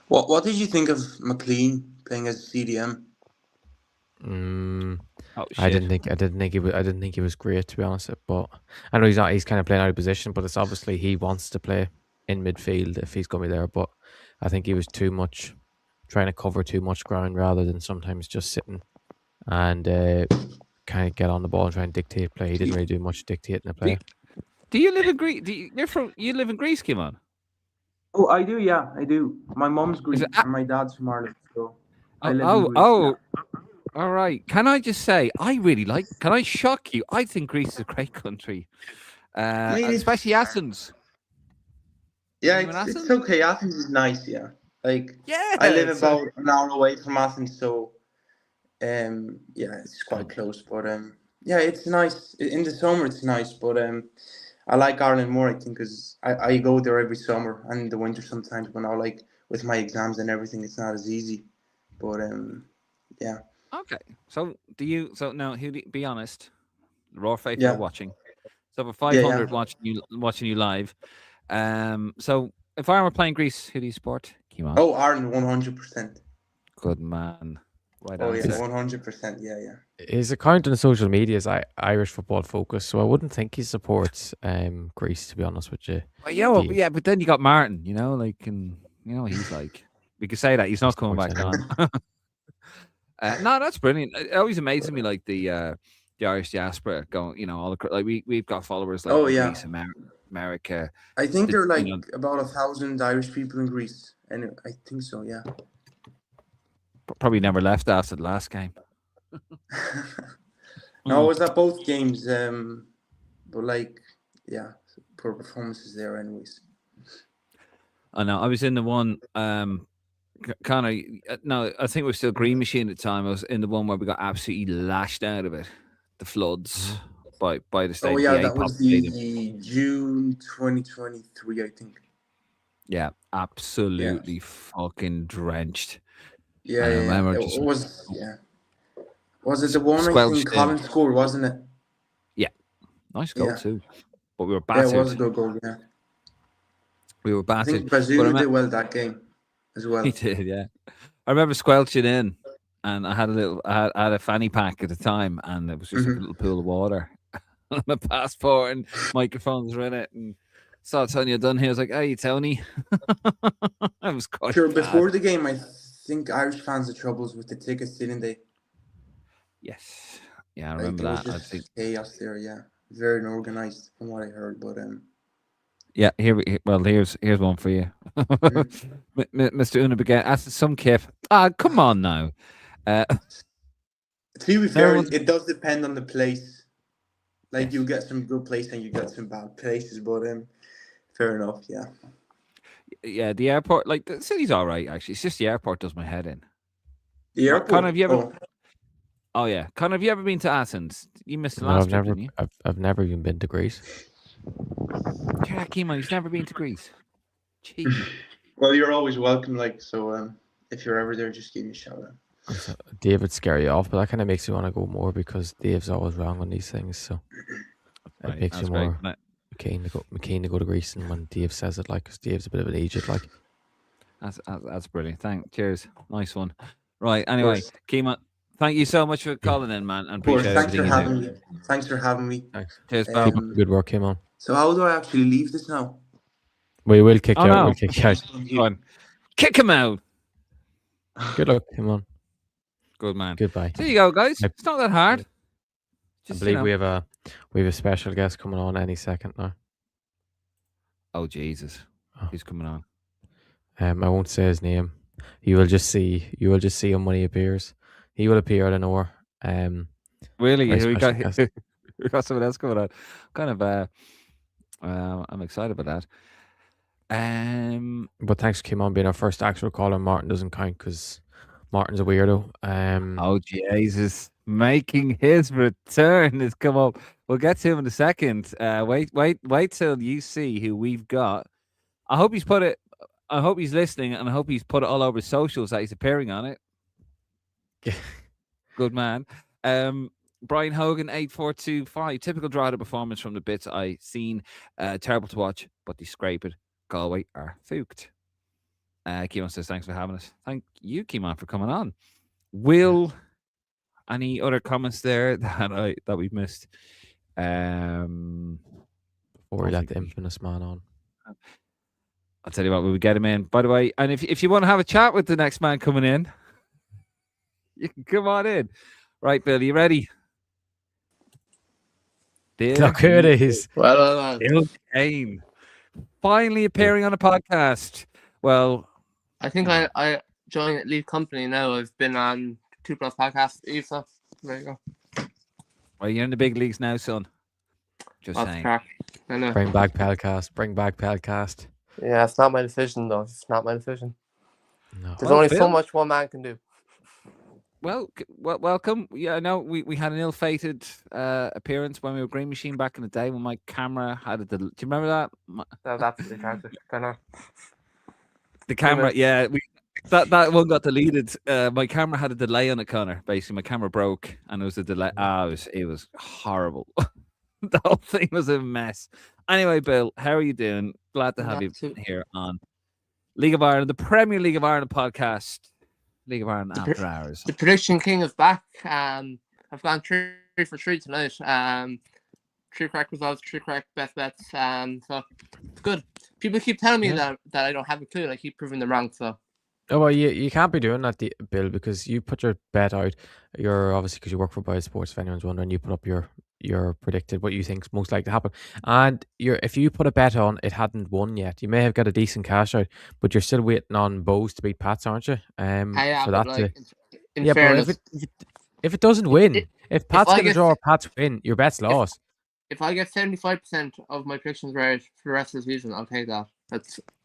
What did you think of McLean playing as CDM? Oh, shit. I didn't think he was great, to be honest. But I know he's not. He's kind of playing out of position. But it's obviously he wants to play in midfield if he's going to be there. But I think he was too much trying to cover too much ground rather than sometimes just sitting and kind of get on the ball and try and dictate play. He didn't really do much dictating the play. Do you live in Greece? You live in Greece, Kim on? Oh, I do. Yeah, I do. My mom's Greek and my dad's from Ireland, so I live in Greece. All right. Can I just say I really like? Can I shock you? I think Greece is a great country, especially Athens. Yeah, You in it's Athens? okay. Athens is nice. Yeah, like Yeah, I live about an hour away from Athens, so yeah, it's quite close. But yeah, it's nice in the summer. It's nice, but I like Ireland more. I think because I go there every summer and in the winter sometimes when I like with my exams and everything, it's not as easy. But yeah. Okay. So do you? So now, be honest. The raw faithful Yeah. are watching. So for 500 watching you live. So if I were playing Greece, who do you support? Come on. Oh, Ireland, 100%. Good man. Right Oh yeah, answer. 100%. Yeah. His account on social media is Irish Football Focus, so I wouldn't think he supports Greece, to be honest with you. Well, yeah, but then you got Martin, like, and he's like. We could say that he's not coming back on. No, that's brilliant. It always amazes me, like the Irish diaspora going, all like we've got followers like Greece, America. I think there are like about 1,000 Irish people in Greece, and I think so. Yeah. Probably never left after the last game. No, I was at both games, but like, yeah, poor performances there, anyways. I know. I was in the one. Connor, no, I think it was still Green Machine at the time. I was in the one where we got absolutely lashed out of it, the floods by the stadium. Oh yeah, that was the June 2023, I think. Yeah, absolutely fucking drenched. Yeah, it was. Yeah, was it the one I think Colin scored, wasn't it? Yeah, nice goal too. But we were battered. Yeah, it was a good goal. Yeah, we were battered. I think Brazil did well that game as well. He did, yeah. I remember squelching in, and I had a fanny pack at the time, and it was just a little pool of water, and my passport and microphones were in it, and saw Tony Dunn. He was like, "Hey, Tony." I was quite sure. Before the game, I think Irish fans had troubles with the tickets, didn't they? Yes. Yeah, I remember that. It was just chaos there. Yeah, very unorganized from what I heard, but yeah, here's one for you, Mr. Una Begin. That's some kip. Come on now. To be fair, it does depend on the place. Like you get some good places and you get some bad places, but fair enough. Yeah. Yeah, the airport, like the city's all right. Actually, it's just the airport does my head in. The airport. Connor, have you ever? Oh yeah, Connor, have you ever been to Athens? You missed the last trip, didn't you? I've never even been to Greece. Yeah, Kimo, he's never been to Greece. Jeez. Well, you're always welcome. Like so, if you're ever there, just give me a shout out. David'd scare you off, but that kind of makes you want to go more because Dave's always wrong on these things. So it makes you more keen to go to Greece. And when Dave says it, like, because Dave's a bit of an agent, like. That's brilliant. Cheers. Nice one. Right. Anyway, Kima, Thank you so much for calling in, man, and Of course. appreciate Thanks everything for you do. having me. Thanks for having me. Thanks. Cheers, pal. Keep up the good work, come on. So how do I actually leave this now? We will kick Oh, you out. no. We'll kick you out. Go on. Kick him out. Good luck, come on. Good man. Goodbye. There you go, guys. Yep. It's not that hard. I Just, believe we have a special guest coming on any second now. Oh, Jesus. Oh. He's coming on. I won't say his name. You will just see him when he appears. He will appear out of nowhere. Really? very We got, special guest. we got someone else coming on. Kind of, I'm excited about that. But thanks for coming on being our first actual caller. Martin doesn't count because Martin's a weirdo. Oh, Jesus. Making his return has come up. We'll get to him in a second. Wait till you see who we've got. I hope he's listening, and I hope he's put it all over his socials that he's appearing on it. Good man. Brian Hogan, 8425. Typical Drogheda performance from the bits I seen. Terrible to watch, but they scrape it. Galway are fooked. Keeman says, thanks for having us. Thank you, Keeman, for coming on. Will, any other comments there that we've missed? Before we let the infamous man on. I'll tell you what, we get him in. By the way, and if you want to have a chat with the next man coming in, you can come on in. Right, Bill, you ready? Look who it is. Well, Bill Kane. Finally appearing on a podcast. Well, I think I joined Lead Company now. I've been on 2+ podcasts. Eve, so there you go. Well, you're in the big leagues now, son. Just Lots of saying. crack. I know. Bring back Pelcast. Yeah, it's not my decision though. It's not my decision. No. There's Well, only Phil- so much one man can do. Well, welcome. Yeah, I know we had an ill-fated appearance when we were Green Machine back in the day when my camera had a... Do you remember that? That was absolutely tragic. I know. The camera, yeah. That one got deleted. My camera had a delay on it, Connor. Basically, my camera broke and it was a delay. It was horrible. The whole thing was a mess. Anyway, Bill, how are you doing? Glad to have you here on League of Ireland, the Premier League of Ireland podcast. League of Ireland After Hours. The prediction king is back. I've gone 3 for 3 tonight. 3 correct results, 3 correct best bets. So it's good. People keep telling me that I don't have a clue, and I keep proving them wrong. So. Oh well, you can't be doing that, Bill, because you put your bet out. You're obviously, because you work for BioSports, if anyone's wondering, you put up your predicted what you think's most likely to happen. And if you put a bet on, it hadn't won yet. You may have got a decent cash out, but you're still waiting on Bose to beat Pats, aren't you? Yeah, for but that in fairness, but if it doesn't win, if Pats I get a get draw or Pats win, your bet's lost. if I get 75% of my predictions right for the rest of the season, I'll take that.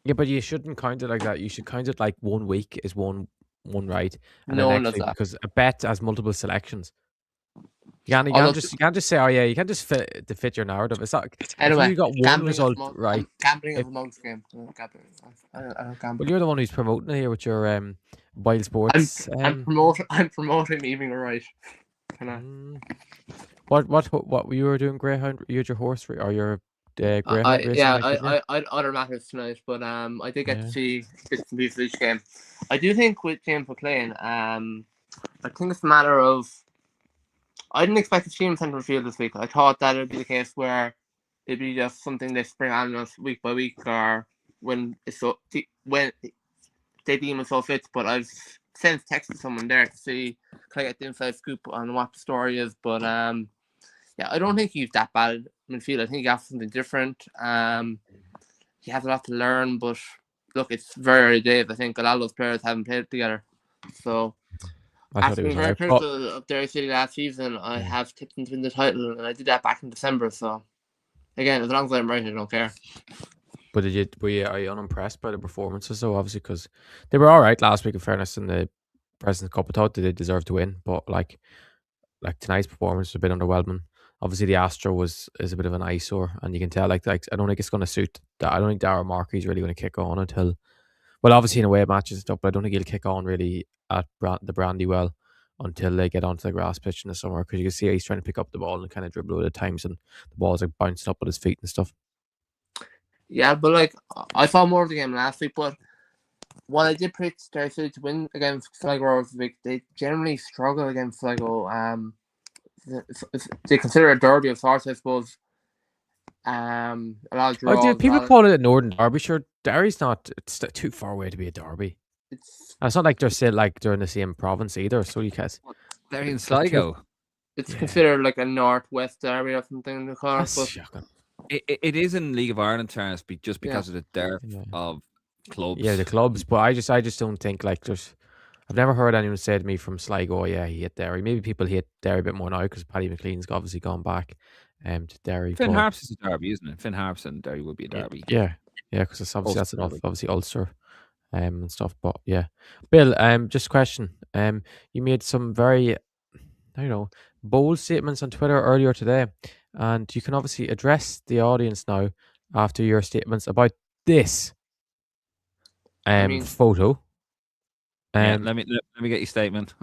Yeah, but you shouldn't count it like that. You should count it like 1 week is one right, and No the one next does week, that. because a bet has multiple selections. You can't just say, oh yeah, you can't just fit your narrative. It's not. Anyway, if you got one result right, gambling is amongst the game. I don't gamble. well, you're the one who's promoting it here with your Wild Sports. I'm promoting leaving it right. What you were doing, Greyhound? You had your horse or your Greyhound racing? I had other matters tonight, but I did get to see bits and pieces of each game. I do think with James McLean, I think it's a matter of I didn't expect to see him centre field this week. I thought that would be the case where it'd be just something they spring on us week by week, or when they deem us so fit. But I've since texted someone there to see can I get the inside scoop on what the story is. But yeah, I don't think he's that bad in midfield. I think he has something different. He has a lot to learn, but look, it's very early days. I think a lot of those players haven't played together, so. After being very critical of Derry City last season, I have tipped them to win the title, and I did that back in December. So, again, as long as I'm right, I don't care. But are you unimpressed by the performances, though? Obviously, because they were all right last week. In fairness, in the President's Cup, I thought they did deserve to win, but like tonight's performance was a bit underwhelming. Obviously, the Astro is a bit of an eyesore, and you can tell like I don't think it's going to suit. I don't think Darragh Markey's really going to kick on until. Well, obviously in away matches and stuff, but I don't think he'll kick on really at the Brandywell until they get onto the grass pitch in the summer, because you can see he's trying to pick up the ball and kind of dribble at times, and the ball's like bouncing up at his feet and stuff. Yeah, but like I saw more of the game last week, but while I did predict Derry City to win against Sligo Rovers this week, they generally struggle against Sligo. They consider it a derby of sorts, I suppose. A lot of Oh, draws. dude, people call it a Northern Derby. Sure, Derry's not. It's too far away to be a derby. It's And it's not like they're still like they're in the same province either. So you guys, They're in Sligo. it's Yeah. considered like a northwest derby or something. They call it, that's but shocking. It is in League of Ireland terms, just Yeah. because of the dearth Yeah. of clubs. Yeah, the clubs, but I just don't think like there's. I've never heard anyone say to me from Sligo, oh, yeah, he hit Derry. Maybe people hate Derry a bit more now because Paddy McLean's obviously gone back to Derry. Finn but Harps is a derby, isn't it? Finn Harps and Derry would be a derby. Yeah, because it's obviously that's Ulster enough. derby. Obviously Ulster, and stuff. But yeah, Bill, just a question. You made some very, I don't know, bold statements on Twitter earlier today, and you can obviously address the audience now after your statements about this mean- photo. Yeah, let me get your statement.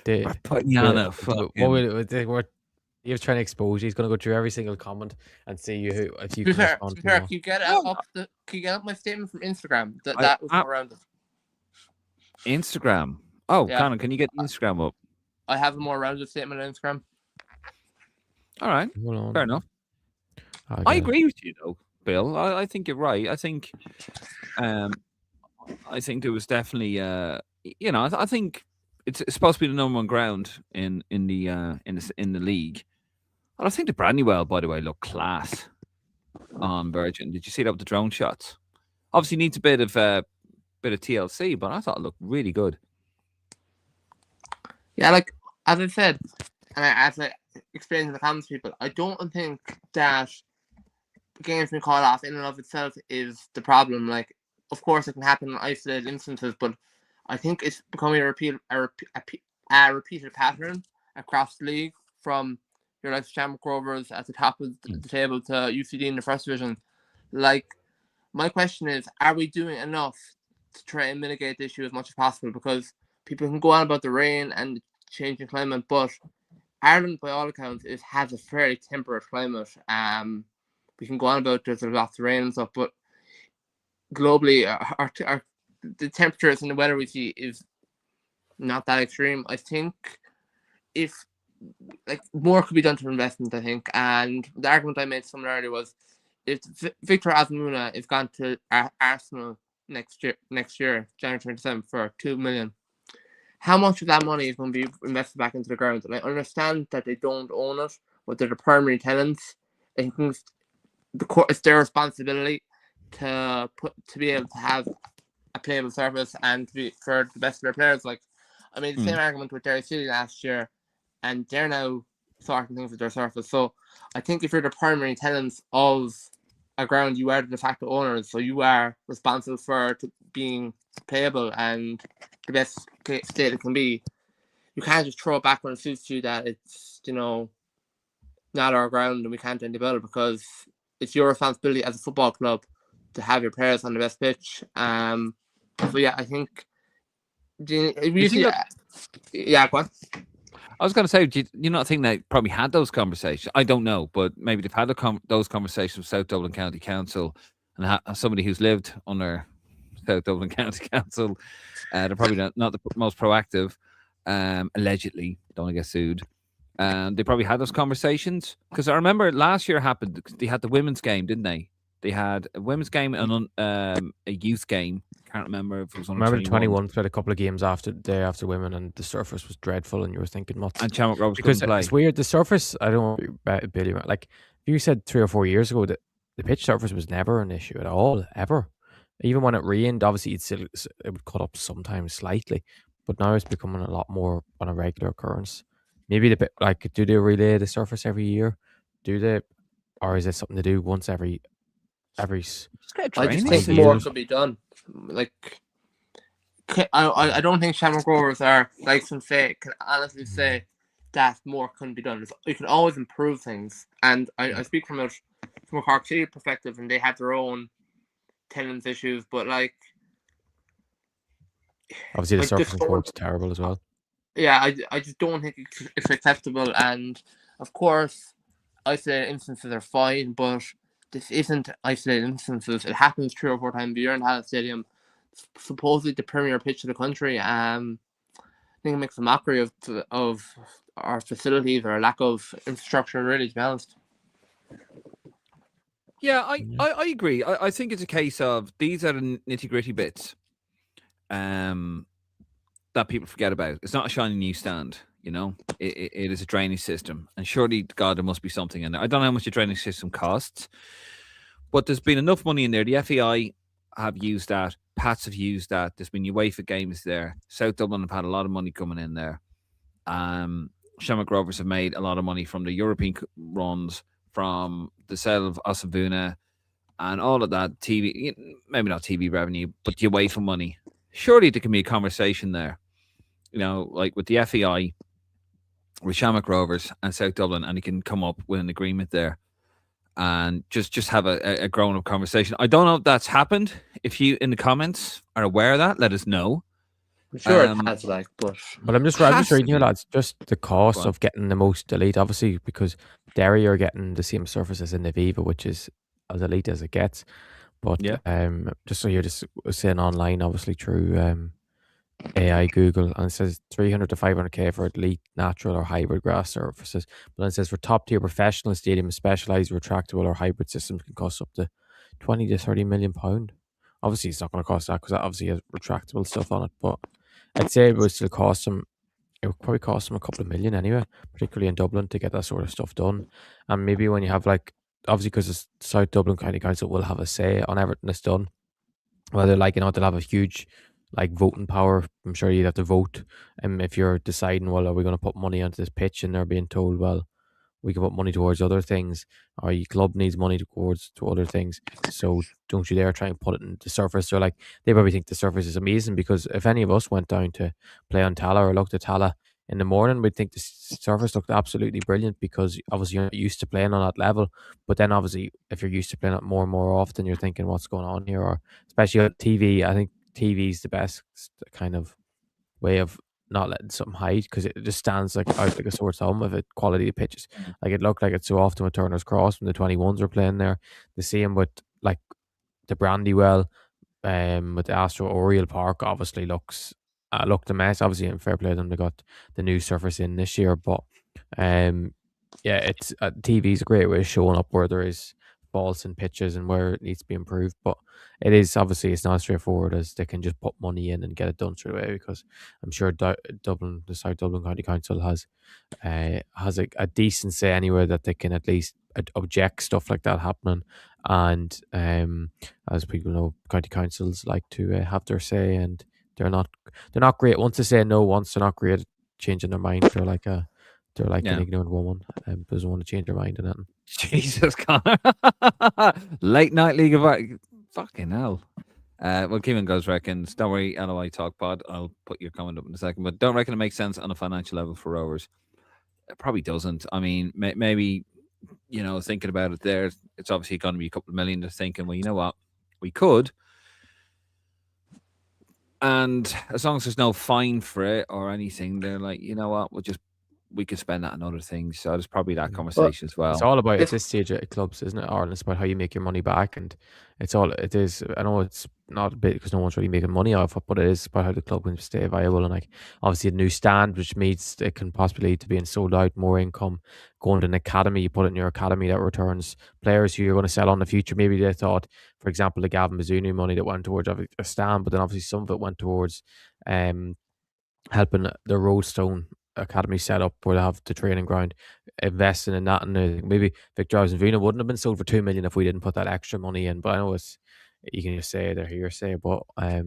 the Putting you on a he was trying to expose you. He's going to go through every single comment and see you if you to be can fair, respond to can them all. you get up my statement from Instagram? That was more around it. Instagram. Oh, Yeah. Conan, can you get Instagram up? I have a more rounded statement on Instagram. All right, Hold on. fair enough. I'll I get it. agree with you though, Bill. I think you're right. I think there was definitely I think it's supposed to be the number one ground in the league. And I think the Brandywell, by the way, looked class on Virgin. Did you see that with the drone shots? Obviously needs a bit of TLC, but I thought it looked really good. Yeah, like as I said, and as I explained to the comments people, I don't think that games being called off in and of itself is the problem. Like, of course, it can happen in isolated instances, but I think it's becoming a repeated pattern across the league, from your like Shamrock Rovers at the top of the table to UCD in the first division. Like, my question is, are we doing enough to try and mitigate the issue as much as possible? Because people can go on about the rain and changing climate, but Ireland, by all accounts, has a fairly temperate climate. We can go on about there's lots of rain and stuff, but globally, the temperatures and the weather we see is not that extreme. I think if more could be done to investment, I think. And the argument I made somewhere earlier was, if Victor Azmouna is gone to Arsenal next year, January 27th, for $2 million, how much of that money is going to be invested back into the ground? And I understand that they don't own it, but they're the primary tenants. I think it's their responsibility to be able to have a playable surface and for the best of their players. Like, I made the same argument with Derry City last year, and they're now sorting things with their surface. So I think if you're the primary tenants of a ground, you are the de facto owners, so you are responsible for being playable and the best state it can be. You can't just throw it back when it suits you that it's not our ground and we can't do anything about it, because it's your responsibility as a football club to have your players on the best pitch. So yeah, I think yeah, go on. I was going to say, do you not think they probably had those conversations? I don't know, but maybe they've had those conversations with South Dublin County Council, and somebody who's lived under South Dublin County Council. They're probably not the most proactive, allegedly. Don't want to get sued. They probably had those conversations, because I remember last year happened. They had the women's game, didn't they? They had a women's game and a youth game. Can't remember if it was on. Remember, 21 played a couple of games after women, and the surface was dreadful, and you were thinking, what? And Shamrock Rovers because couldn't play. It's weird. The surface, I don't know, Billy, like if you said 3 or 4 years ago that the pitch surface was never an issue at all, ever. Even when it rained, obviously it would cut up sometimes slightly, but now it's becoming a lot more on a regular occurrence. Maybe the bit like, do they relay the surface every year? Or is it something to do once every? I just think more could be done. Like, I don't think Shamrock Rovers are, like some say, can honestly say that more couldn't be done. You can always improve things, and I speak from a Cork City perspective, and they have their own tenants issues, but like, obviously the surface in Cork's terrible as well. Yeah, I just don't think it's acceptable, and of course, isolated instances are fine, but this isn't isolated instances. It happens 3 or 4 times a year in Harte Stadium. supposedly the premier pitch of the country. I think it makes a mockery of our facilities or lack of infrastructure, really, to be honest. Yeah, I agree. I think it's a case of these are the nitty-gritty bits that people forget about. It's not a shiny new stand, you know. It is a drainage system, and surely, God, there must be something in there. I don't know how much a drainage system costs, but there's been enough money in there. The FAI have used that. Pats have used that. There's been UEFA games there. South Dublin have had a lot of money coming in there. Shamrock Rovers have made a lot of money from the European runs, from the sale of Osasuna, and all of that TV, maybe not TV revenue, but the UEFA money. Surely there can be a conversation there, you know, like with the FAI, with Shamrock Rovers and South Dublin, and you can come up with an agreement there and just have a grown up conversation. I don't know if that's happened. If you in the comments are aware of that, let us know. I'm sure it has, like, but I'm just reading here, lads. Just the cost of getting the most elite, obviously, because Derry are getting the same surfaces in the Viva, which is as elite as it gets. But just so you're just saying online, obviously through AI Google, and it says 300 to 500k for elite natural or hybrid grass surfaces. But then it says for top tier professional stadiums, specialized retractable or hybrid systems can cost up to 20 to 30 million pound. Obviously, it's not going to cost that because that obviously has retractable stuff on it. But I'd say it would still cost them. It would probably cost them a couple of million anyway, particularly in Dublin, to get that sort of stuff done. And maybe when you have, like, obviously because the South Dublin County Council will have a say on everything that's done. Whether, like, you know, they'll have a huge, like, voting power. I'm sure you'd have to vote. And if you're deciding, well, are we going to put money onto this pitch, and they're being told, well, we can put money towards other things, or your club needs money towards to other things, so don't you dare try and put it in the surface. Or, like, they probably think the surface is amazing, because if any of us went down to play on Tala or looked at Tala in the morning, we'd think the surface looked absolutely brilliant, because obviously you're not used to playing on that level. But then obviously if you're used to playing it more and more often, you're thinking, what's going on here? Or especially on TV, I think TV is the best kind of way of not letting something hide, because it just stands like out like a sore thumb of it. Quality of pitches, like, it looked like it so often with Turner's Cross when the 21s were playing there. The same with, like, the Brandywell, with the Astro Oriel Park. Obviously looked a mess. Obviously, in fair play to them, they got the new surface in this year. But it's TV is a great way of showing up where there is faults in pitches and where it needs to be improved. But it is, obviously, it's not as straightforward as they can just put money in and get it done straight away, because I'm sure Dublin, the South Dublin County Council has a decent say anywhere that they can at least object stuff like that happening. And as people know, county councils like to have their say, and they're not great. Once they say no, once they're not great at changing their mind. They're like an ignorant woman, doesn't want to change their mind or nothing. Jesus, Connor. Late night League of Ireland. Fucking hell. Well, Kevin goes reckons, don't worry, LOI Talk Pod. I'll put your comment up in a second, but don't reckon it makes sense on a financial level for Rovers. It probably doesn't. I mean, maybe, you know, thinking about it there, it's obviously going to be a couple of million. They're thinking, well, you know what? We could. And as long as there's no fine for it or anything, they're like, you know what? We could spend that on other things. So there's probably that conversation as well. It's all about, at this stage at clubs, isn't it, Ireland? It's about how you make your money back, and it is. I know it's not a bit because no one's really making money off it, but it is about how the club can stay viable. And, like, obviously a new stand, which means it can possibly lead to being sold out, more income, going to an academy. You put it in your academy, that returns players who you're going to sell on in the future. Maybe they thought, for example, the Gavin Bazunu money that went towards a stand, but then obviously some of it went towards helping the Roadstone Academy set up where they have the training ground, investing in that. And maybe Victor and Vina wouldn't have been sold for 2 million if we didn't put that extra money in. But I know you can just say they're hearsay, but I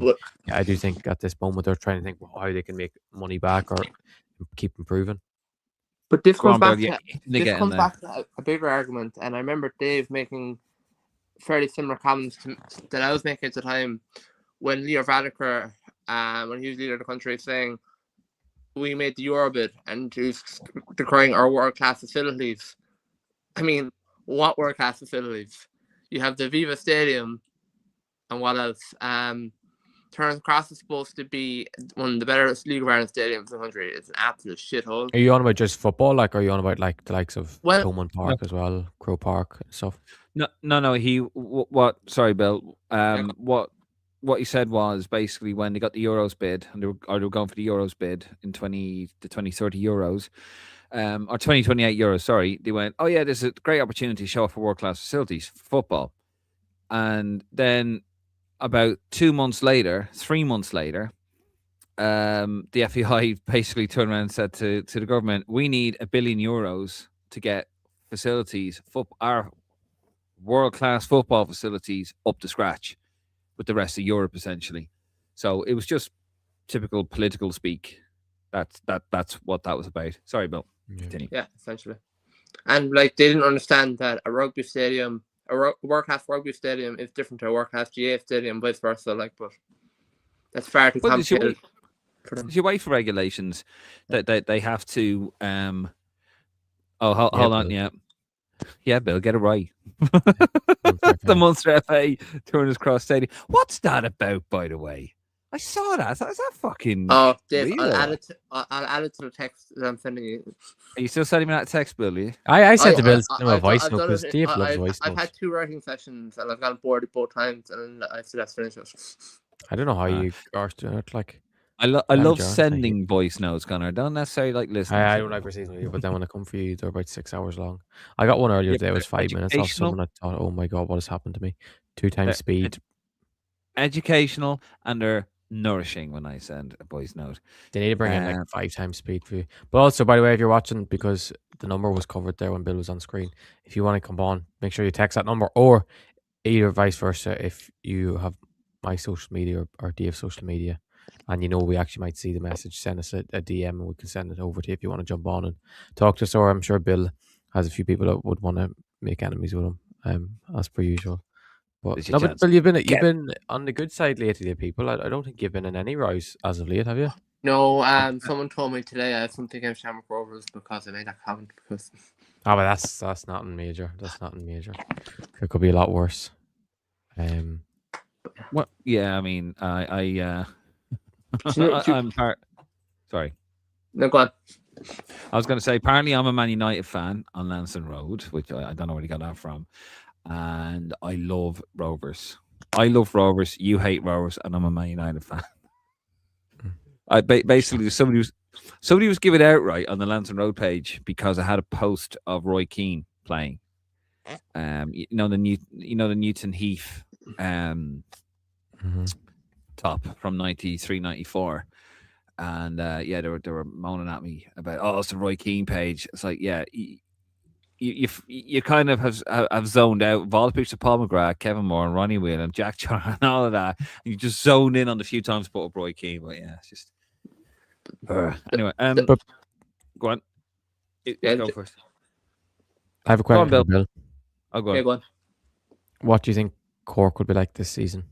do think at this moment they're trying to think how they can make money back or keep improving. But this comes back to a bigger argument, and I remember Dave making fairly similar comments that I was making at the time when Leo Varadkar, when he was leader of the country, saying we made the Euro bid and he was decrying our world-class facilities. I mean, what world-class facilities? You have the Viva Stadium, and what else? Turner's Cross is supposed to be one of the better League of Ireland stadiums in the country. It's an absolute shithole. Are you on about just football, like, or are you on about, like, the likes of Thomond Park as well, Crow Park and stuff? No. Sorry, Bill. What what he said was basically when they got the Euros bid and they were going for the Euros bid in 2030 Euros, or 2028 Euros. Sorry, they went, oh yeah, this is a great opportunity to show off for world class facilities for football. And then about 3 months later, the FAI basically turned around and said to the government, we need €1 billion to get facilities, our world class football facilities up to scratch with the rest of Europe, essentially. So it was just typical political speak. That's what that was about. Sorry, Bill. Continue. Yeah, essentially. And like they didn't understand that a rugby stadium, a world class rugby stadium, is different to a world class GA stadium, vice versa. Like, but that's far too complicated. There's your way for regulations that they have to. Hold on, yeah, Bill, get it right. The Munster FA Turners Cross Stadium. What's that about, by the way? I saw that. Is that fucking? Oh, Dave, real? I'll add it to the text that I'm sending you. Are you still sending me that text, Bill? I sent the Bill a voice note because Dave loves voice notes. I've had 2 writing sessions and I've gotten bored both times, and I said that's finished it. I don't know how you are doing it. Like, I love sending voice notes, Connor. I don't necessarily like listening. I don't like receiving you, but then when I come for you, they're about 6 hours long. I got one earlier today. It was 5 minutes off someone. I thought, oh my god, what has happened to me? 2 times speed. Educational, and they're nourishing when I send a voice note. They need to bring in like 5 times speed for you. But also, by the way, if you're watching, because the number was covered there when Bill was on screen, if you want to come on, make sure you text that number, or either vice versa. If you have my social media or Dave's social media, and we actually might see the message, send us a DM and we can send it over to you if you want to jump on and talk to us. Or I'm sure Bill has a few people that would want to make enemies with him, as per usual. But no, but Bill, you've been on the good side lately, people. I don't think you've been in any rows as of late, have you? No, someone told me today I have something against Shamrock Rovers because I made that comment. Because but that's nothing major. That's nothing major. It could be a lot worse. Well, yeah, I mean, I'm sorry. No, go on. I was going to say, apparently I'm a Man United fan on Lansing Road, which I don't know where he got that from. And I love Rovers. You hate Rovers, and I'm a Man United fan. Basically somebody was giving outright on the Lansing Road page because I had a post of Roy Keane playing. The Newton Heath top from 93, 94. And they were moaning at me about, it's the Roy Keane page. It's like, yeah, you kind of have zoned out of all the pictures of Paul McGrath, Kevin Moore, and Ronnie Whelan, and Jack John, and all of that. And you just zone in on the few times put up Roy Keane. But yeah, it's just anyway. But go on. Go first. I have a question, Bill. I'll go. Yeah, go on. What do you think Cork will be like this season?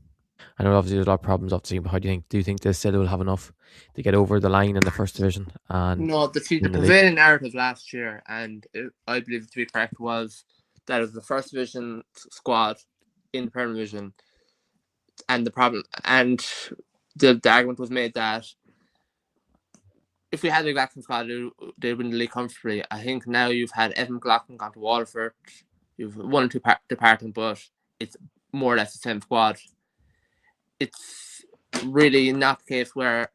I know obviously there's a lot of problems off the team, but how do you think they still will have enough to get over the line in the first division? And no, the prevailing narrative last year, and I believe to be correct, was that it was the first division squad in the Premier Division, and the argument was made that if we had the exact same squad, they'd win the league comfortably. I think now you've had Evan McLaughlin gone to Waterford, you've 1 or 2 departing, but it's more or less the same squad. It's really not the case where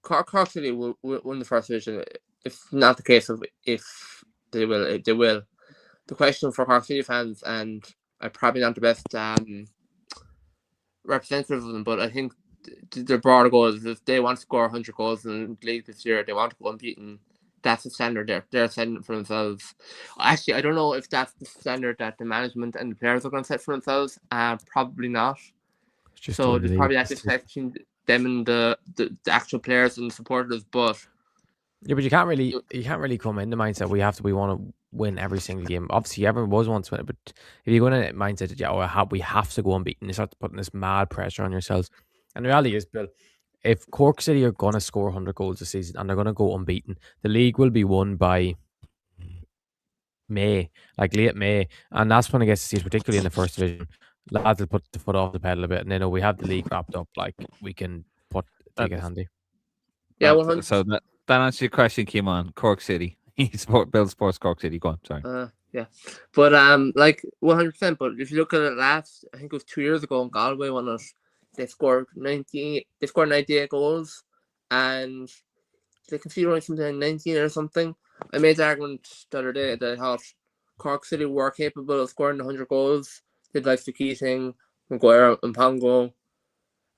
Cork City will win the first division. It's not the case of if they will. They will. The question for Cork City fans, and I'm probably not the best representative of them, but I think their broader goal is if they want to score 100 goals in the league this year, they want to go unbeaten. That's the standard they're setting for themselves. Actually, I don't know if that's the standard that the management and the players are going to set for themselves. Probably not. So there's probably that disconnect between them and the actual players and supporters, but but you can't really come in the mindset we want to win every single game. Obviously, everyone wants to win it, but if you go in a mindset that we have to go unbeaten, you start putting this mad pressure on yourselves. And the reality is, Bill, if Cork City are going to score 100 goals this season and they're going to go unbeaten, the league will be won by May, like late May, and that's when it gets to see, particularly in the first division. Lads will put the foot off the pedal a bit, and then we have the league wrapped up. Like we can take it handy. Yeah, 100%. So that answers your question, Kim, on Cork City. Bill supports Cork City. Go on, sorry. Yeah, but like 100%. But if you look at it I think it was 2 years ago in Galway when they scored 98 goals, and they conceded only something like 19 or something. I made the argument the other day that I thought Cork City were capable of scoring 100 goals. They'd like Keating, Maguire and Pongo,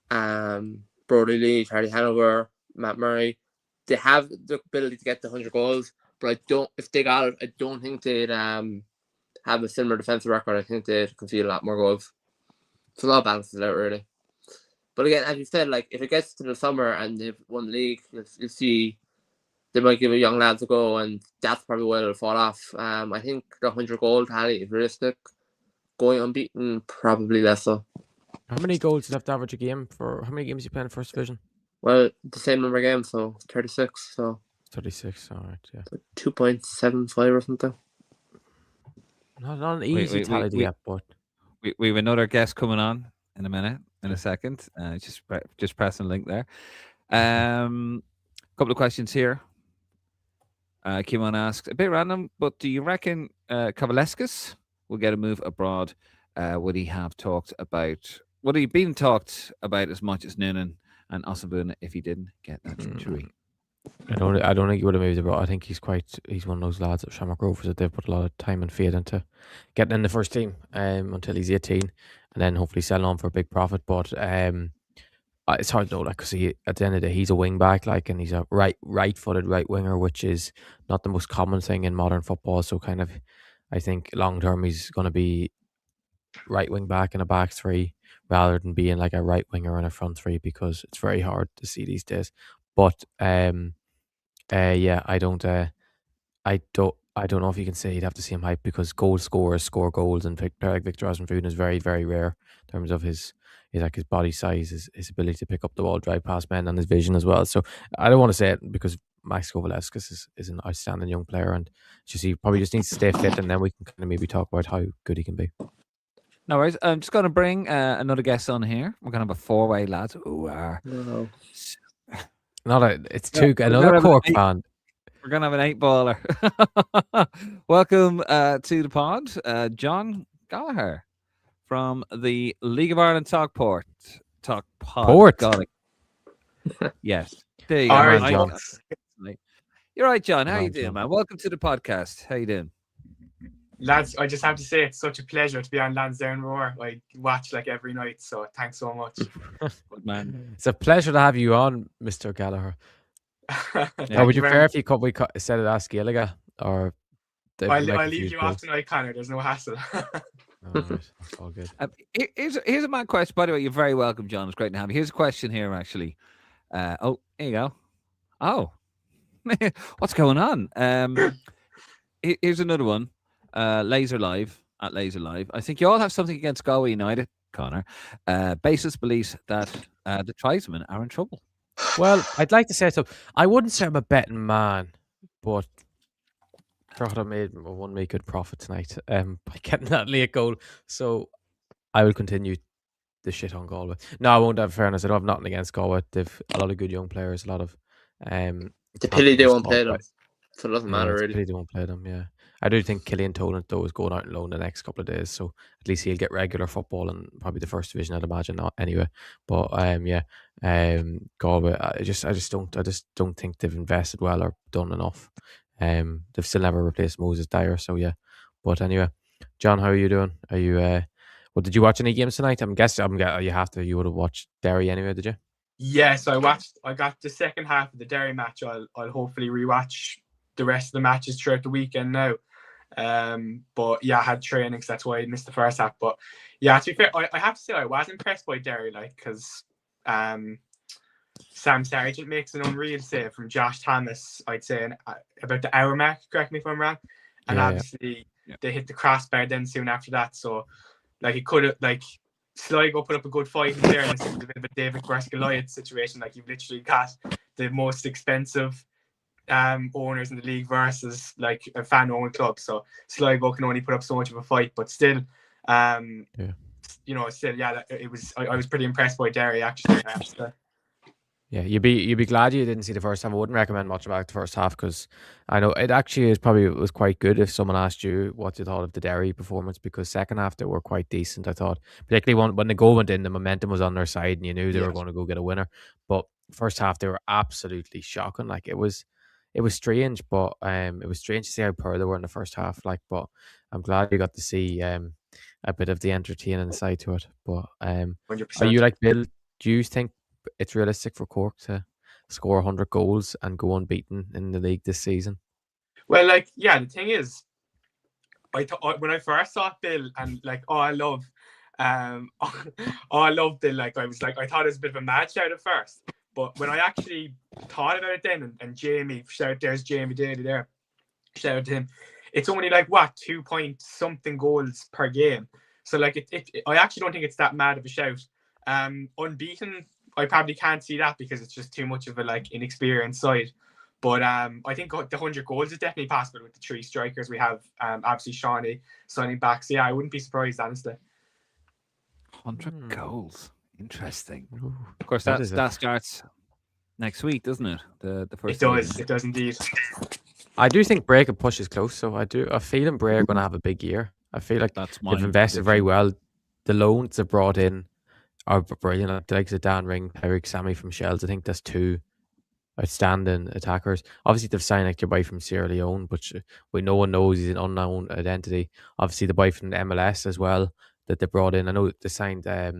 Brody Lee, Charlie Hanover, Matt Murray. They have the ability to get the 100 goals, but if they got it, I don't think they'd have a similar defensive record. I think they'd concede a lot more goals. So a lot balances out, really. But again, as you said, like if it gets to the summer and they've won the league, you'll see they might give a young lads a go, and that's probably where it'll fall off. I think the 100 goal tally is realistic. Going unbeaten, probably less so. How many goals do you have to average a game for? How many games you play in first division? Well, the same number of games, so 36. So 36. All right, yeah. 2.75 or something. Not an easy tally to get, but we have another guest coming on in a minute, in a second. Just pressing the link there. Couple of questions here. Kimon asks, a bit random, but do you reckon Kavaleskis will get a move abroad? Would he been talked about as much as Noonan and Osabuna if he didn't get that injury? I don't think he would have moved abroad. I think he's one of those lads at Shamrock Rovers that they've put a lot of time and faith into getting in the first team until he's 18, and then hopefully selling on for a big profit. But it's hard to know, like, because at the end of the day, he's a wing back, like, and he's a right-footed right winger, which is not the most common thing in modern football. So kind of, I think long term he's going to be right wing back in a back three rather than being like a right winger in a front three, because it's very hard to see these days. But yeah, I don't know if you can say you'd have to see him hype, because goal scorers score goals, and Victor Osman is very, very rare in terms of his body size, his ability to pick up the ball, drive past men, and his vision as well. So I don't want to say it, because Max Kovalevskis is an outstanding young player, and he probably just needs to stay fit, and then we can kind of maybe talk about how good he can be. No worries. I'm just going to bring another guest on here. We're going to have a four-way, lads. Who are another Cork fan. We're going to have an 8-baller. Welcome to the pod, John Gallagher from the League of Ireland Talk Pod. Got it. Yes. There you go. All right, John. You're right, John. How you doing, man? Welcome to the podcast. How you doing? Lads, I just have to say it's such a pleasure to be on Lansdowne Roar. I watch like every night, so thanks so much. Good man. It's a pleasure to have you on, Mr. Gallagher. Would you prefer if you said it as Gaeilge, or I'll leave you off tonight, Connor. There's no hassle. All right, that's all good. Here's a mad question. By the way, you're very welcome, John. It's great to have you. Here's a question here, actually. Here you go. Oh, what's going on? Here's another one. Laser Live. I think you all have something against Galway United, Connor. Basis believes that the tribesmen are in trouble. Well, I'd like to say so. I wouldn't say I'm a betting man, but Drogheda made good profit tonight by getting that late goal. So I will continue the shit on Galway. No, I won't have fairness. I don't have nothing against Galway. They've a lot of good young players, a lot of the pity they won't play them. So it doesn't matter, really. Pity they won't play them, yeah. I do think Killian Tolan, though, is going out on loan the next couple of days, so at least he'll get regular football and probably the first division, I'd imagine, not anyway. But Galway, I just don't think they've invested well or done enough. They've still never replaced Moses Dyer, so yeah. But anyway, John, how are you doing? Are you? Well, did you watch any games tonight? I'm guessing you have to. You would have watched Derry anyway, did you? Yes, I watched. I got the second half of the Derry match. I'll hopefully rewatch the rest of the matches throughout the weekend now. But yeah, I had training, so that's why I missed the first half. But yeah, to be fair, I have to say I was impressed by Derry, because Sam Sargent makes an unreal save from Josh Thomas, I'd say about the hour mark, correct me if I'm wrong. And obviously they hit the crossbar then soon after that. So like it could have, Sligo put up a good fight in there, and it's a bit of a David versus Goliath situation. Like you've literally got the most expensive owners in the league versus like a fan-owned club, so Sligo can only put up so much of a fight, but still, it was. I was pretty impressed by Derry, actually. Yeah, you'd be glad you didn't see the first half. I wouldn't recommend watching back the first half because I know it actually was quite good if someone asked you what you thought of the Derry performance, because second half they were quite decent. I thought, particularly when the goal went in, the momentum was on their side and you knew they were Yeah. going to go get a winner. But first half they were absolutely shocking. Like it was strange, but it was strange to see how poor they were in the first half. Like, but I'm glad you got to see a bit of the entertaining side to it. But are you 100%. like Bill? Do you think it's realistic for Cork to score 100 goals and go unbeaten in the league this season? Well, like, yeah, the thing is, I thought when I first saw Bill and like, I love Bill. Like, I was like, I thought it was a bit of a mad shout at first, but when I actually thought about it then, and Jamie, there's Jamie Daly there, shout out to him. It's only like what 2 point something goals per game, so like I actually don't think it's that mad of a shout. Unbeaten, I probably can't see that because it's just too much of a like inexperienced side. But I think the 100 goals is definitely possible with the three strikers we have. Obviously Shawnee signing back. So yeah, I wouldn't be surprised, honestly. 100 goals. Interesting. Ooh, Of course, what is that it? starts next week, doesn't it? The It first. does. division. It does indeed. I do think Bray could push as close, so I feel Bray are going to have a big year. I feel like That's my they've invested very prediction. well. The loans they've brought in are brilliant. Like the likes of Dan Ring, Eric Sammy from Shells. I think that's two outstanding attackers. Obviously, they've signed like your boy from Sierra Leone, but no one knows he's an unknown identity. Obviously, the boy from the MLS as well that they brought in. I know they signed. I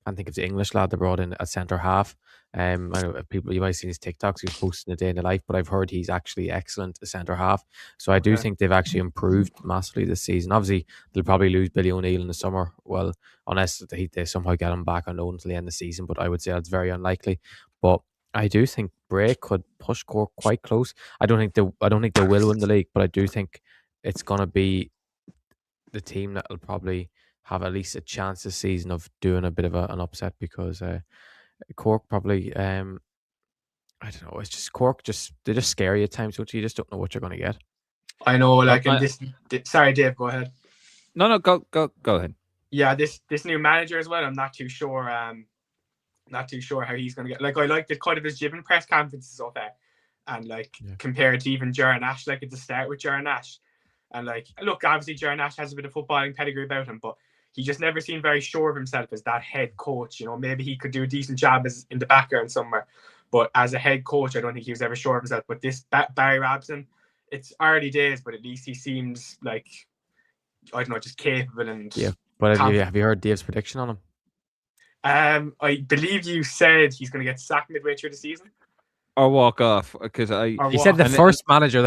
can't think of the English lad they brought in at centre half. I know people, you might have seen his TikToks. He was posting a day in the life, but I've heard he's actually excellent at centre half. So I do Okay. think they've actually improved massively this season. Obviously, they'll probably lose Billy O'Neill in the summer. Well, unless they somehow get him back on loan until the end of the season, but I would say that's very unlikely. But I do think Bray could push Cork quite close. I don't think they will win the league, but I do think it's gonna be the team that will probably have at least a chance this season of doing a bit of an upset, because Cork probably I don't know, it's just Cork they're just scary at times, so you just don't know what you're gonna get. I know, Well, like, and sorry, Dave, go ahead. No, go ahead. Yeah, this new manager as well. I'm not too sure. Not too sure how he's going to get. Like, I like the kind of his Gibbon press conferences so far, and like compared to even Jaron Nash, like at the start with Jaron Nash, and like look, obviously Jaron Nash has a bit of footballing pedigree about him, but he just never seemed very sure of himself as that head coach. You know, maybe he could do a decent job as in the background somewhere, but as a head coach, I don't think he was ever sure of himself. But this Barry Robson, it's early days, but at least he seems like, I don't know, just capable and But have you heard Dave's prediction on him? I believe you said he's going to get sacked midway through the season. Or walk off, because he said the first manager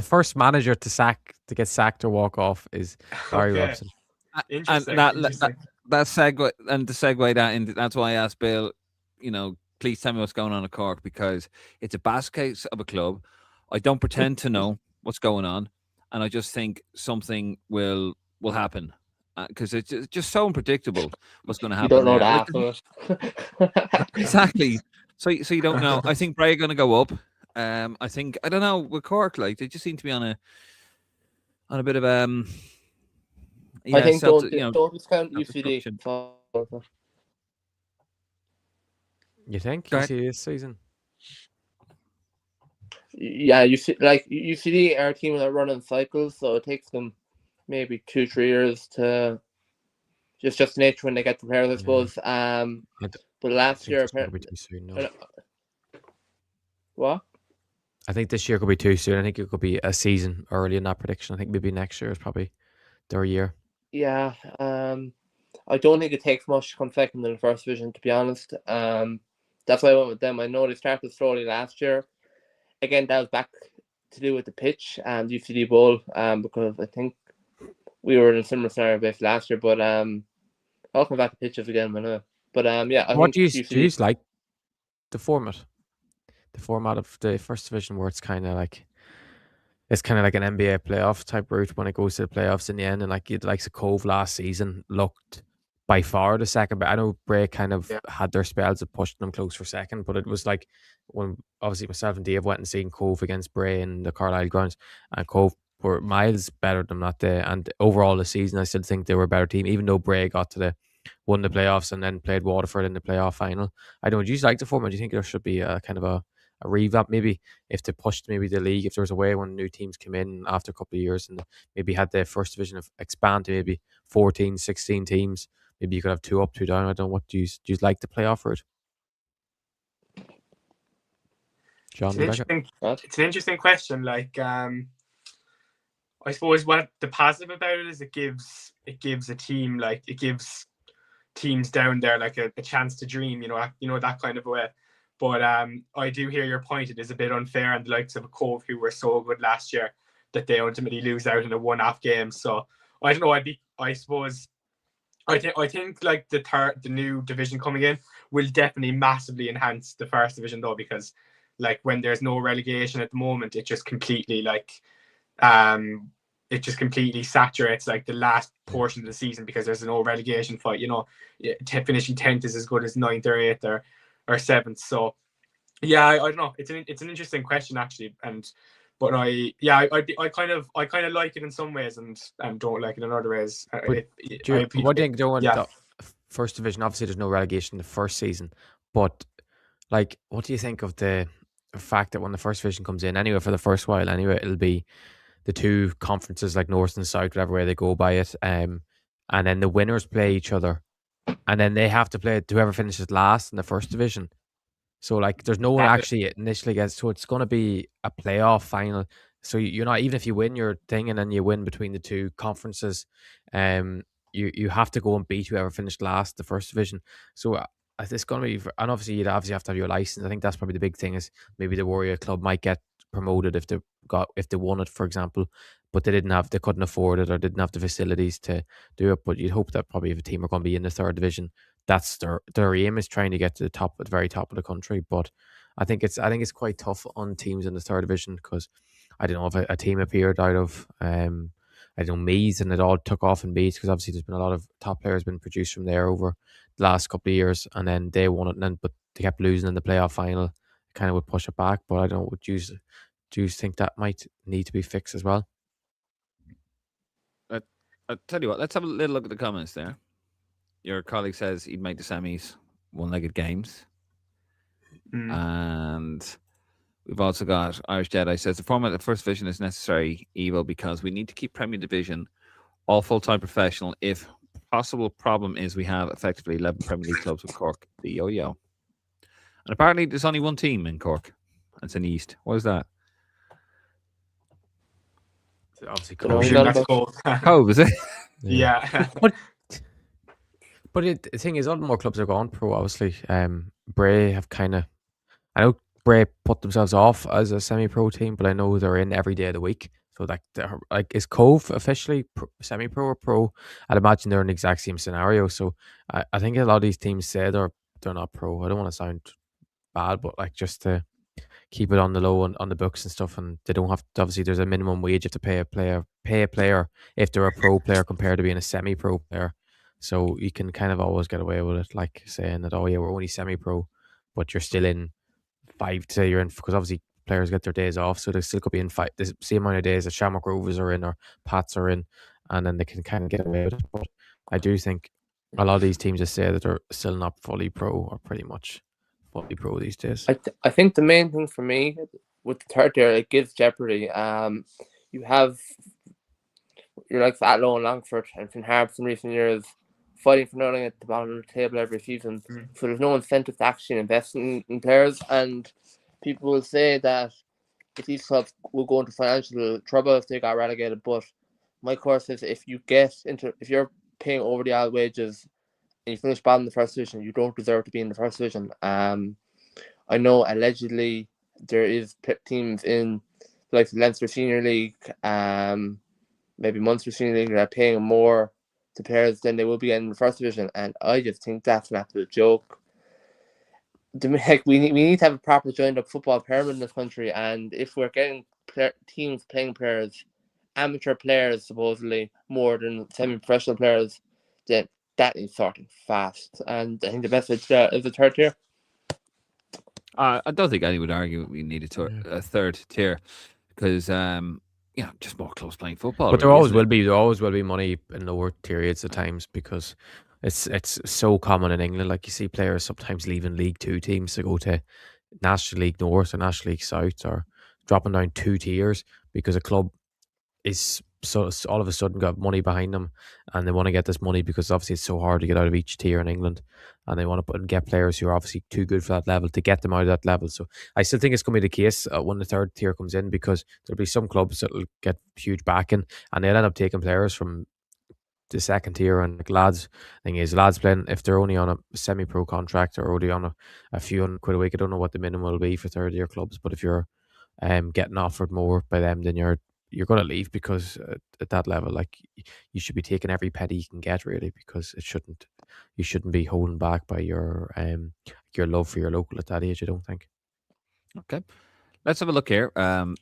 to get sacked or walk off is Barry Robson. Interesting. And that segue, and to segue that into, that's why I asked Bill, please tell me what's going on at Cork, because it's a basket case of a club. I don't pretend to know what's going on, and I just think something will happen. Because it's just so unpredictable what's going to happen. You don't know that. Exactly. So you don't know. I think Bray are going to go up. I think, I don't know, with Cork, like they just seem to be on a bit of I think don't discount UCD. You think UCD this season? Yeah, UCD are a team that are running cycles, so it takes them maybe 2-3 years to just nature when they get the players, I suppose. But last year, apparently, too soon, no. What? I think this year could be too soon. I think it could be a season early in that prediction. I think maybe next year is probably their year. Yeah, I don't think it takes much to come second in the first division, to be honest. That's why I went with them. I know they started slowly last year. Again, that was back to do with the pitch and UCD Bowl, because I think we were in a similar scenario base last year. But I'll come back to pitches again, but yeah. What do you like the format? The format of the first division, where it's kind of like an NBA playoff type route when it goes to the playoffs in the end, and like the likes of Cove last season looked by far the second. But I know Bray kind of had their spells of pushing them close for second, but it was like when obviously myself and Dave went and seen Cove against Bray in the Carlisle grounds, and Cove were miles better than that day. And overall the season, I still think they were a better team, even though Bray got to won the playoffs and then played Waterford in the playoff final. I don't. Do you like the format? Do you think there should be a kind of a revamp, maybe, if they pushed maybe the league, if there was a way when new teams came in after a couple of years and maybe had the first division expand to maybe 14, 16 teams, maybe you could have 2 up, 2 down. I don't know. What do you like the playoff route? John, It's an interesting question. Like, I suppose what the positive about it is it gives a team, like, it gives teams down there like a chance to dream, that kind of way. But I do hear your point. It is a bit unfair on the likes of a Cove, who were so good last year, that they ultimately lose out in a one-off game. So I don't know. I think like the new division coming in will definitely massively enhance the first division, though, because like when there's no relegation at the moment, it just completely saturates like the last portion of the season, because there's no relegation fight. Finishing 10th is as good as 9th or 8th or 7th. So yeah, I don't know. It's an interesting question, actually, but I kind of like it in some ways and don't like it in other ways. What do you think? The first division, obviously there's no relegation in the first season, but like, what do you think of the fact that when the first division comes in, anyway, for the first while anyway, it'll be the 2 conferences, like North and South, whatever way they go by it, and then the winners play each other, and then they have to play whoever finishes last in the first division. So like, there's no one actually initially gets. So it's going to be a playoff final. So you're not, even if you win your thing and then you win between the 2 conferences, you have to go and beat whoever finished last the first division. So it's going to be, and obviously you'd have to have your license. I think that's probably the big thing, is maybe the Warrior Club might get promoted if they won it, for example, but they couldn't afford it or didn't have the facilities to do it. But you'd hope that probably if a team are going to be in the third division, that's their aim, is trying to get to the very top of the country. But I think it's quite tough on teams in the third division, because I don't know if a team appeared out of I don't know, Meath, and it all took off in Meath, because obviously there's been a lot of top players been produced from there over the last couple of years, and then they won it, but they kept losing in the playoff final. It kind of would push it back. But I don't know, would you think that might need to be fixed as well? I'll tell you what, let's have a little look at the comments there. Your colleague says he'd make the semis one-legged games. And we've also got Irish Jedi says the format of the first division is necessary evil because we need to keep Premier Division all full-time professional. If possible problem is we have effectively 11 Premier League clubs with Cork, the yo-yo. And apparently there's only one team in Cork. It's in the East. What is that? Obviously, Cove, is it? Yeah. But the thing is, all the more clubs are gone pro, obviously. Bray have kind of, I know Bray put themselves off as a semi-pro team, but I know they're in every day of the week. So like is Cove officially semi-pro or pro? I'd imagine they're in the exact same scenario. So I think a lot of these teams say they're not pro. I don't want to sound bad, but like, just to keep it on the low on the books and stuff, and they don't have to, obviously there's a minimum wage you have to pay a player if they're a pro player compared to being a semi-pro player. So you can kind of always get away with it, like saying that, oh yeah, we're only semi-pro, but you're still in 5 to you're in, because obviously players get their days off, so they still could be in the same amount of days that Shamrock Rovers are in or Pats are in, and then they can kind of get away with it. But I do think a lot of these teams just say that they're still not fully pro, or pretty much fully pro these days. I think the main thing for me with the third tier, it gives jeopardy. You have you're like Atlow and Longford and Finn Harps in recent years fighting for nothing at the bottom of the table every season. So there's no incentive to actually invest in players, and people will say that if these clubs will go into financial trouble if they got relegated. But my course is, if you're paying over the odd wages and you finish bottom in the first division, you don't deserve to be in the first division. I know allegedly there is teams in like the Leinster Senior League, maybe Munster Senior League, that are paying more to players than they will be getting in the first division, and I just think that's an absolute joke. We need to have a proper joined up football pyramid in this country, and if we're getting teams playing players, amateur players supposedly, more than semi-professional players, then that is sorting fast. And I think the best is the third tier. I don't think anyone would argue we need a third tier, because just more clubs playing football. But there always will be money in lower periods at times, because it's so common in England. Like you see players sometimes leaving League Two teams to go to National League North or National League South, or dropping down 2 tiers because a club is so all of a sudden got money behind them, and they want to get this money because obviously it's so hard to get out of each tier in England, and they want to put and get players who are obviously too good for that level to get them out of that level. So I still think it's going to be the case when the third tier comes in, because there'll be some clubs that'll get huge backing and they'll end up taking players from the second tier. And like lads playing, if they're only on a semi-pro contract or only on a few £100 a week, I don't know what the minimum will be for third tier clubs, but if you're getting offered more by them, then you're going to leave, because at that level, like, you should be taking every penny you can get, really, because you shouldn't be holding back by your love for your local at that age, I don't think. Okay, let's have a look here.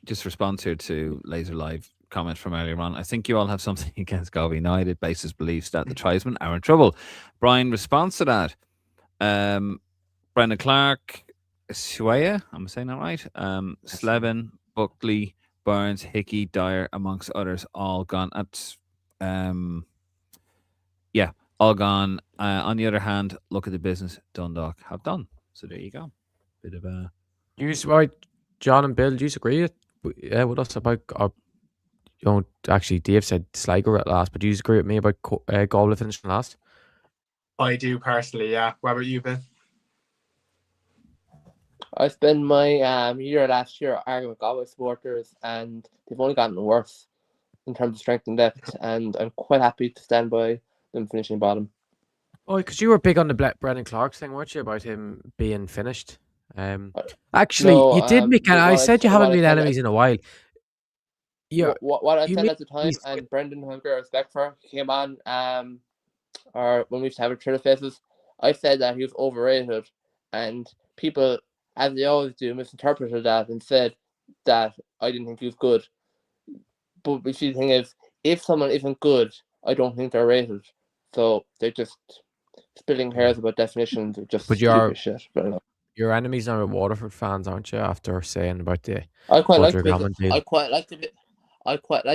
Just response here to Laser Live comment from earlier on. I think you all have something against Galway United. Basis believes that the tribesmen are in trouble. Brian responds to that. Brendan Clark, Suaya, I'm saying that right. Slevin, Buckley, Burns, Hickey, Dyer, amongst others, all gone. All gone. On the other hand, look at the business Dundalk have done. So there you go. Bit of a. John and Bill, do you agree with us about? Actually, Dave said Sligo at last, but do you agree with me about Galway finishing last? I do personally, yeah. What about you, Bill? I spent my year last year arguing with Galway supporters, and they've only gotten worse in terms of strength and depth, and I'm quite happy to stand by them finishing bottom. Oh, because you were big on the Brendan Clark thing, weren't you, about him being finished? Actually, No, you did make. I said you haven't been enemies in a while. What I said at the time, and Brendan, who I have great respect for, came on, or when we used to have a Twitter faces, I said that he was overrated, and people, as they always do, misinterpreted that and said that I didn't think he was good. But the thing is, if someone isn't good, I don't think they're rated. So they're just splitting hairs about definitions of just stupid shit. But your enemies now are Waterford fans, aren't you? After saying about the, I quite like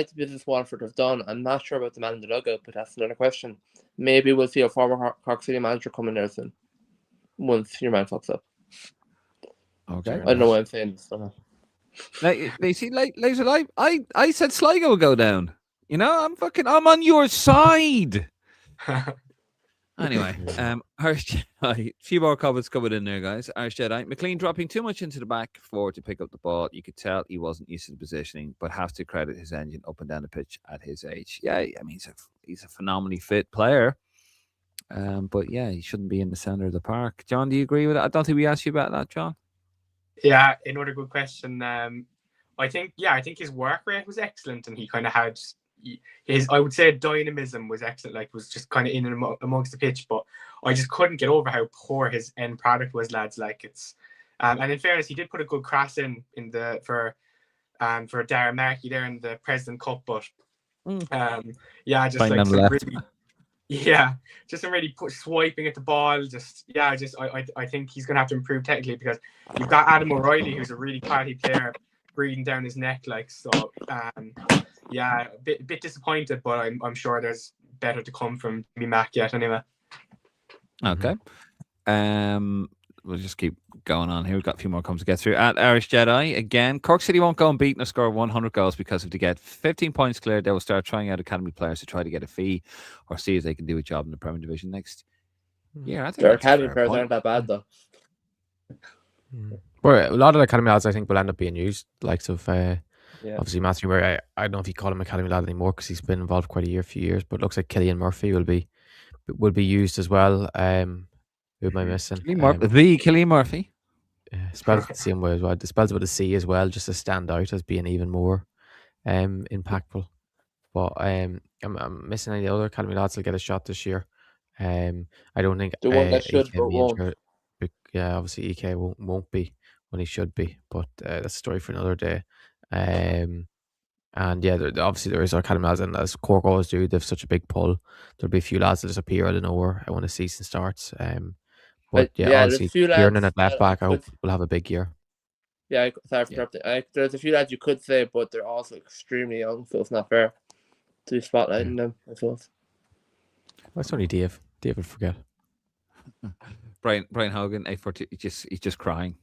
the business Waterford have done. I'm not sure about the man in the dugout, but that's another question. Maybe we'll see a former Cork City manager coming there soon, once your man fucks up. Okay, I don't know why I'm saying this. They see Laser Live. I said Sligo will go down. You know, I'm on your side. Anyway, Irish Jedi. A few more comments coming in there, guys. Irish Jedi. McLean dropping too much into the back forward to pick up the ball. You could tell he wasn't used to the positioning, but have to credit his engine up and down the pitch at his age. Yeah, I mean, he's a phenomenally fit player. But yeah, he shouldn't be in the center of the park. John, do you agree with that? I don't think we asked you about that, John. Yeah, another good question. I think his work rate was excellent, and he kind of had his, I would say, dynamism was excellent. Like, was just kind of in and amongst the pitch, but I just couldn't get over how poor his end product was, lads. Like, it's and in fairness, he did put a good cross in the for Darren Markey there in the President Cup, but just Find like them left. Just really swiping at the ball. I think he's gonna have to improve technically, because you've got Adam O'Reilly, who's a really quality player, breathing down his neck. Like, so, a bit disappointed, but I'm sure there's better to come from me Mac yet. Anyway. Okay. We'll just keep going on here. We've got a few more comments to get through. At Irish Jedi, again, Cork City won't go unbeaten or score 100 goals, because if they get 15 points cleared, they will start trying out academy players to try to get a fee or see if they can do a job in the Premier Division next year. I think their academy players aren't that bad, though. Well, a lot of the academy lads, I think, will end up being used. Likes of obviously Matthew Murray. I don't know if you call him academy lad anymore, because he's been involved quite a few years. But it looks like Killian Murphy will be used as well. Who am I missing? Killian Murphy. Spells the same way as well. The spells with a C as well, just to stand out as being even more impactful. But I'm missing any other academy lads will get a shot this year. I don't think the one that should, but won't. Yeah, obviously EK won't be when he should be, but that's a story for another day. And yeah, obviously there is our academy lads, and as Cork always do, they have such a big pull. There'll be a few lads that disappear out of nowhere when the season starts. But obviously, Kieran at left back, I hope will have a big year. Yeah, sorry for interrupting. There's a few lads you could say, but they're also extremely young, so it's not fair to be spotlighting them, I suppose. Well, it's only Dave. David forget. Brian Hogan, 842. He's just crying.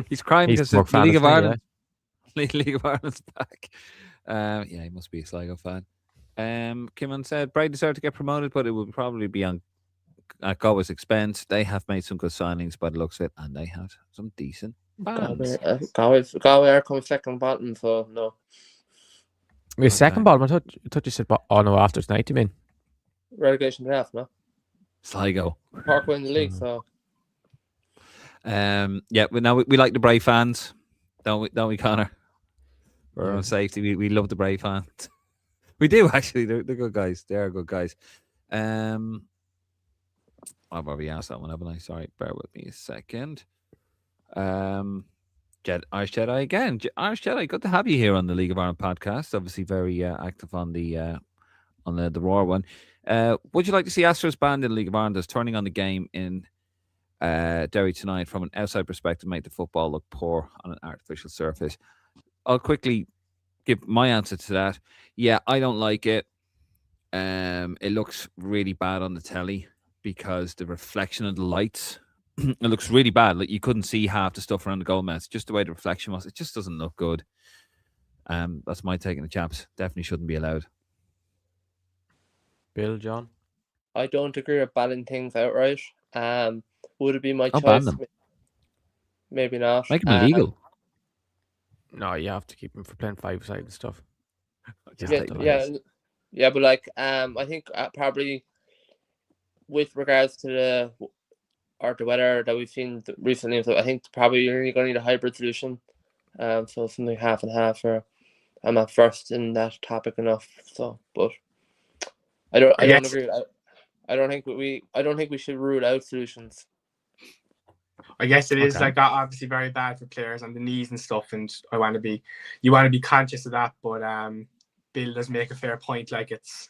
He's crying He's because Cork the fan, League of isn't he? Ireland. League of Ireland's back. Yeah, he must be a Sligo fan. Kimon said Bright deserved to get promoted, but it would probably be on at Galway's expense. They have made some good signings by the looks of it, and they have some decent fans. Galway are coming second bottom, so no. Wait, second bottom. I thought you said, oh no, after tonight, you mean? Relegation to half, no? Sligo. Cork win the league, so. Yeah, but now we like the Brave fans, don't we, Connor? For our own safety, we love the Brave fans. We do actually. They're good guys. They are good guys. I've already asked that one, haven't I? Sorry, bear with me a second. Irish Jedi again. Irish Jedi, good to have you here on the League of Ireland podcast. Obviously, very active on the Roar one. Would you like to see Astros banned in the League of Ireland as turning on the game in Derry tonight from an outside perspective make the football look poor on an artificial surface? I'll quickly give my answer to that. Yeah, I don't like it. It looks really bad on the telly because the reflection of the lights, it looks really bad. Like you couldn't see half the stuff around the goal mess. Just the way the reflection was, it just doesn't look good. That's my take on the chaps. Definitely shouldn't be allowed. Bill, John? I don't agree with banning things outright. Would it be my I'll ban choice? them. Maybe not. Make them illegal. No, you have to keep them for playing 5-side stuff. Yeah, but like, I think probably with regards to the weather that we've seen recently, so I think probably you're only going to need a hybrid solution. So something half and half. Or I'm not versed in that topic enough. So, but I don't agree. I don't think we should rule out solutions. I guess it is like obviously very bad for players on the knees and stuff, and you want to be conscious of that. But Bill does make a fair point. Like it's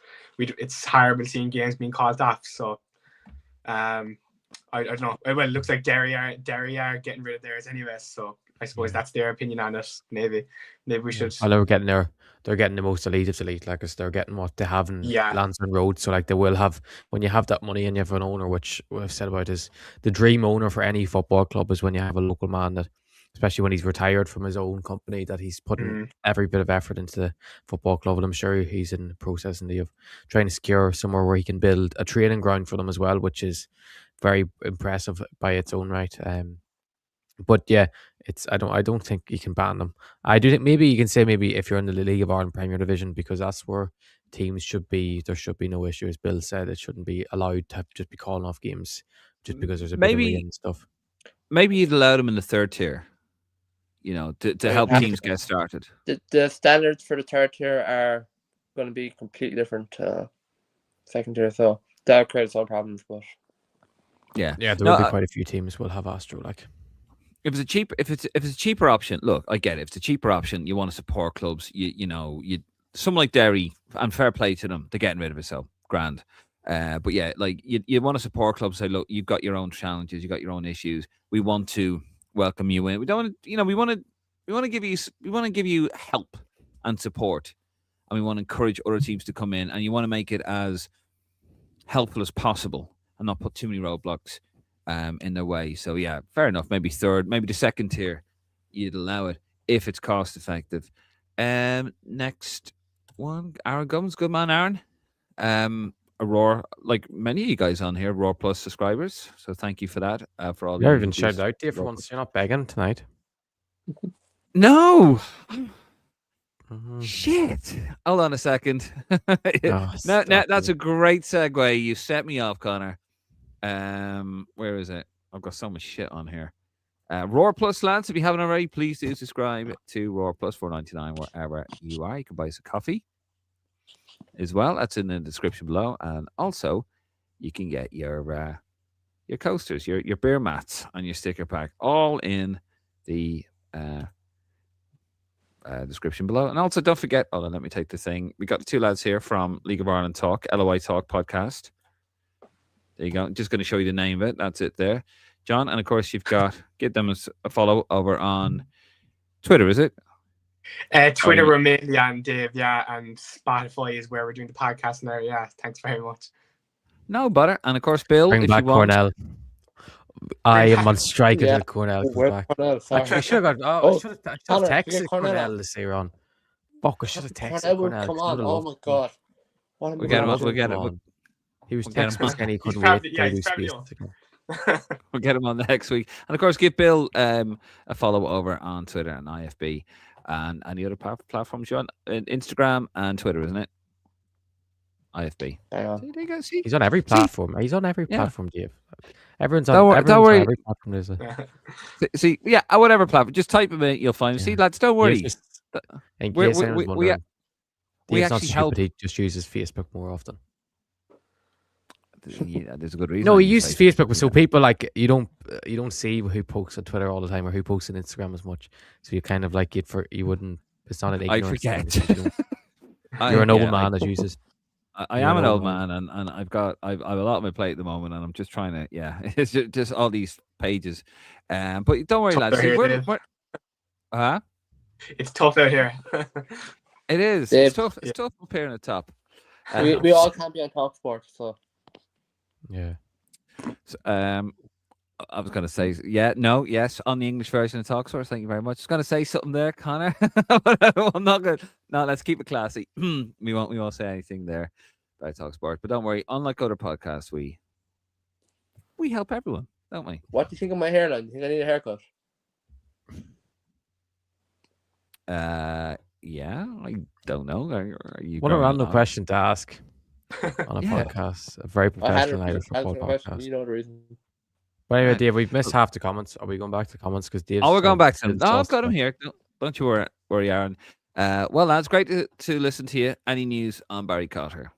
horrible seeing games being called off. So I don't know. Well, it looks like Derry are getting rid of theirs anyway. So I suppose that's their opinion on it. Maybe we should. Well, they're getting the most elite of elite, like us. They're getting what they have in Lansdowne Road. So like they will have, when you have that money and you have an owner, which we've said about is the dream owner for any football club is when you have a local man that, especially when he's retired from his own company, that he's putting every bit of effort into the football club. And I'm sure he's in the process of trying to secure somewhere where he can build a training ground for them as well, which is very impressive by its own right. But yeah, I don't think you can ban them. I do think maybe you can say maybe if you're in the League of Ireland Premier Division, because that's where teams should be. There should be no issue, as Bill said. It shouldn't be allowed to just be calling off games just because there's a bit of rain and stuff. Maybe you'd allow them in the third tier, to help teams get started. The standards for the third tier are going to be completely different to second tier, so that creates some problems. But yeah, there will be quite a few teams will have Astro like. If it's a cheaper option, look, I get it. If it's a cheaper option, you want to support clubs. Someone like Derry, and fair play to them, they're getting rid of it, so grand. But yeah, like you want to support clubs. Say, look, you've got your own challenges, you've got your own issues. We want to welcome you in. We don't, we want to give you help and support, and we want to encourage other teams to come in, and you want to make it as helpful as possible and not put too many roadblocks in their way. So yeah, fair enough. Maybe third, maybe the second tier, you'd allow it if it's cost effective. Next one, Aaron Gummins, good man, Aaron. Roar, like many of you guys on here, Roar Plus subscribers. So thank you for that. For all you're even shouted out to you for once. You're not begging tonight. No. Shit. Hold on a second. Now that's a great segue. You set me off, Connor. Where is it? I've got so much shit on here. Roar Plus, lads, if you haven't already, please do subscribe to Roar Plus $4.99 wherever you are. You can buy us a coffee as well. That's in the description below. And also, you can get your coasters, your beer mats, and your sticker pack, all in the description below. And also, don't forget, let me take the thing. We got the two lads here from League of Ireland Talk, LOI Talk podcast. There you go. I'm just going to show you the name of it. That's it there. John, and of course, you've got, give them a follow over on Twitter, is it? Twitter, we're mainly on Dave, and Spotify is where we're doing the podcast now. Yeah, thanks very much. No bother. And of course, Bill, Bring if back you want, Cornell. I am on strike Yeah. until Cornell comes Where back. Cornell? Sorry. Actually, I should have got. Oh, I should have Connor, texted forget Cornell Cornell on. to say on. Fuck, I should have texted Cornell would Cornell. come 'Cause I would on. have Oh loved my him. god. What a we'll get him on. Imagine We'll get him him. on. He was we'll get him texting me on. saying he He's couldn't probably wait till he's probably Space on. to come. We'll get him on next week. And of course, give Bill a follow over on Twitter and IFB and any other platforms you're on. Instagram and Twitter, isn't it? IFB. Yeah. See, there you go. See, He's on every platform. He's on every Yeah. platform, Dave. Everyone's Don't on. worry- don't Everyone's worry. on every platform. There's a. see, yeah, whatever platform. Just type him in, you'll find him. See, Yeah. lads, don't worry. Dave's just- in We're- case we- anyone's we- wondering, we Dave's not actually stupid. help. He just uses Facebook more often. Yeah, there's a good reason. No, I he use uses Facebook, but so yeah. people like you don't see who posts on Twitter all the time or who posts on Instagram as much. So you kind of like you wouldn't. It's not an I ignorance thing, forget. it's just you don't- You're an old man that uses. I You're am an an old old man, and I've a lot on my plate at the moment, and I'm just trying to it's just all these pages, but don't worry, Tough lads. out See, here, we're, Dave. It's tough out here. it is. Dave. It's tough. It's tough up here on the top. We all can't be on Talk Sport, so Yeah. I was going to say, yes, on the English version of Talksource. Thank you very much. I was going to say something there, Connor. I'm not good. No, let's keep it classy. we won't say anything there about Talksport. But don't worry. Unlike other podcasts, we help everyone, don't we? what do you think of my hairline? Do you think I need a haircut? Yeah, I don't know. Are you What a growing random long? question to ask on a Yeah. podcast. A very I had professional a Irish football question. podcast. You know the reason. But anyway, Right. Dave, we've missed half the comments. Are we going back to comments? Because Dave. Oh, we're going back to them. No, I've got him here. Don't you worry, Aaron. Well, lads, great to listen to you. Any news on Barry Cotter?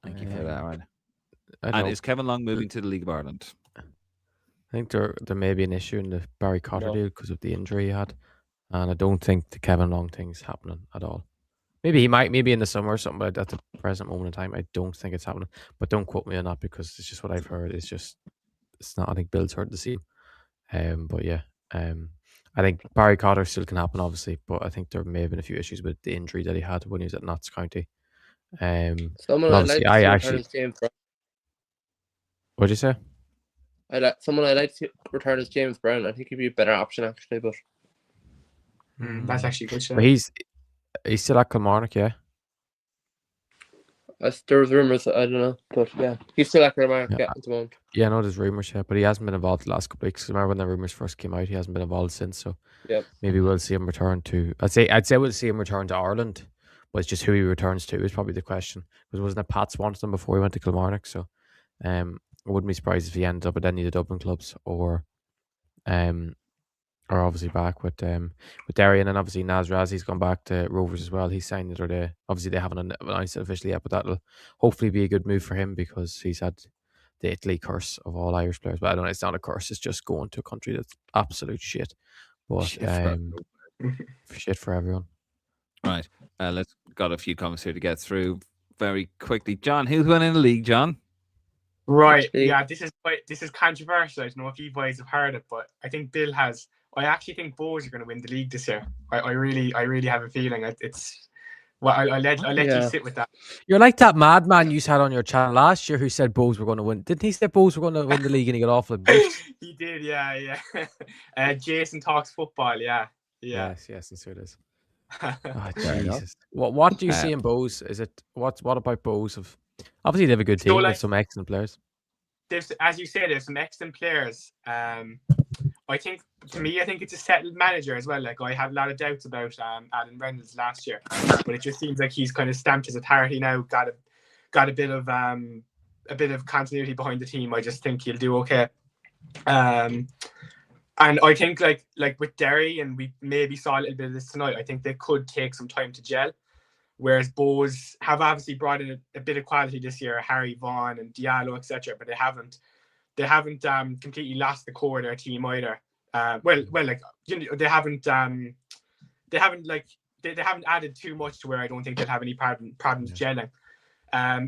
Thank you for that, Aaron. And is Kevin Long moving to the League of Ireland? I think there may be an issue in the Barry Cotter No. deal because of the injury he had, and I don't think the Kevin Long thing's happening at all. Maybe he might, maybe in the summer or something, but at the present moment in time, I don't think it's happening. But don't quote me on that because it's just what I've heard. It's not. I think Bill's heard the same. But yeah, I think Barry Cotter still can happen, obviously, but I think there may have been a few issues with the injury that he had when he was at Notts County. Someone but I'd obviously, like to I see actually. return as James Brown. What'd you say? Someone I'd like to return as James Brown. I think he'd be a better option actually, but That's actually a good show. But he's still at Kilmarnock, yeah. there was rumours. I don't know, but yeah, he's still at Kilmarnock Yeah. at the moment. Yeah, I know there's rumours, yeah, but he hasn't been involved the last couple of weeks. 'Cause remember when the rumours first came out, he hasn't been involved since. So Yep. maybe we'll see him return to. I'd say we'll see him return to Ireland, but it's just who he returns to is probably the question. Because wasn't it Pats wanted him before he went to Kilmarnock? So, I wouldn't be surprised if he ended up at any of the Dublin clubs or obviously back with Derry, and then obviously Naz Razi's gone back to Rovers as well. He signed the other day. Obviously they haven't announced it officially yet, but that'll hopefully be a good move for him because he's had the Italy curse of all Irish players. But I don't know, it's not a curse, it's just going to a country that's absolute shit. But shit for everyone. Right. Let's got a few comments here to get through very quickly. John, who's winning the league, John? Right. Actually- Yeah, this is controversial. I don't know if you boys have heard it, but I think Bill has. I actually think Bows are going to win the league this year. I really have a feeling it's. Well, I let Yeah. you sit with that. You're like that madman you had on your channel last year who said Bows were going to win. Didn't he say Bows were going to win the league and he got awful abuse? He did, yeah. Jason talks football, yeah. Yes, and so it is. Yeah. Oh, Fair enough. Jesus. What do you see in Bows? Is it what about Bows? Obviously they have a good So, team like- with some excellent players. There's, as you say, there's some excellent players. I think it's a settled manager as well. Like I had a lot of doubts about Alan Reynolds last year, but it just seems like he's kind of stamped his authority now. Got a bit of continuity behind the team. I just think he'll do okay. And I think like with Derry, and we maybe saw a little bit of this tonight, I think they could take some time to gel. Whereas Bows have obviously brought in a bit of quality this year, Harry Vaughan and Diallo, etc. But they haven't completely lost the core of their team either. Like they haven't added too much to where I don't think they'll have any problems gelling.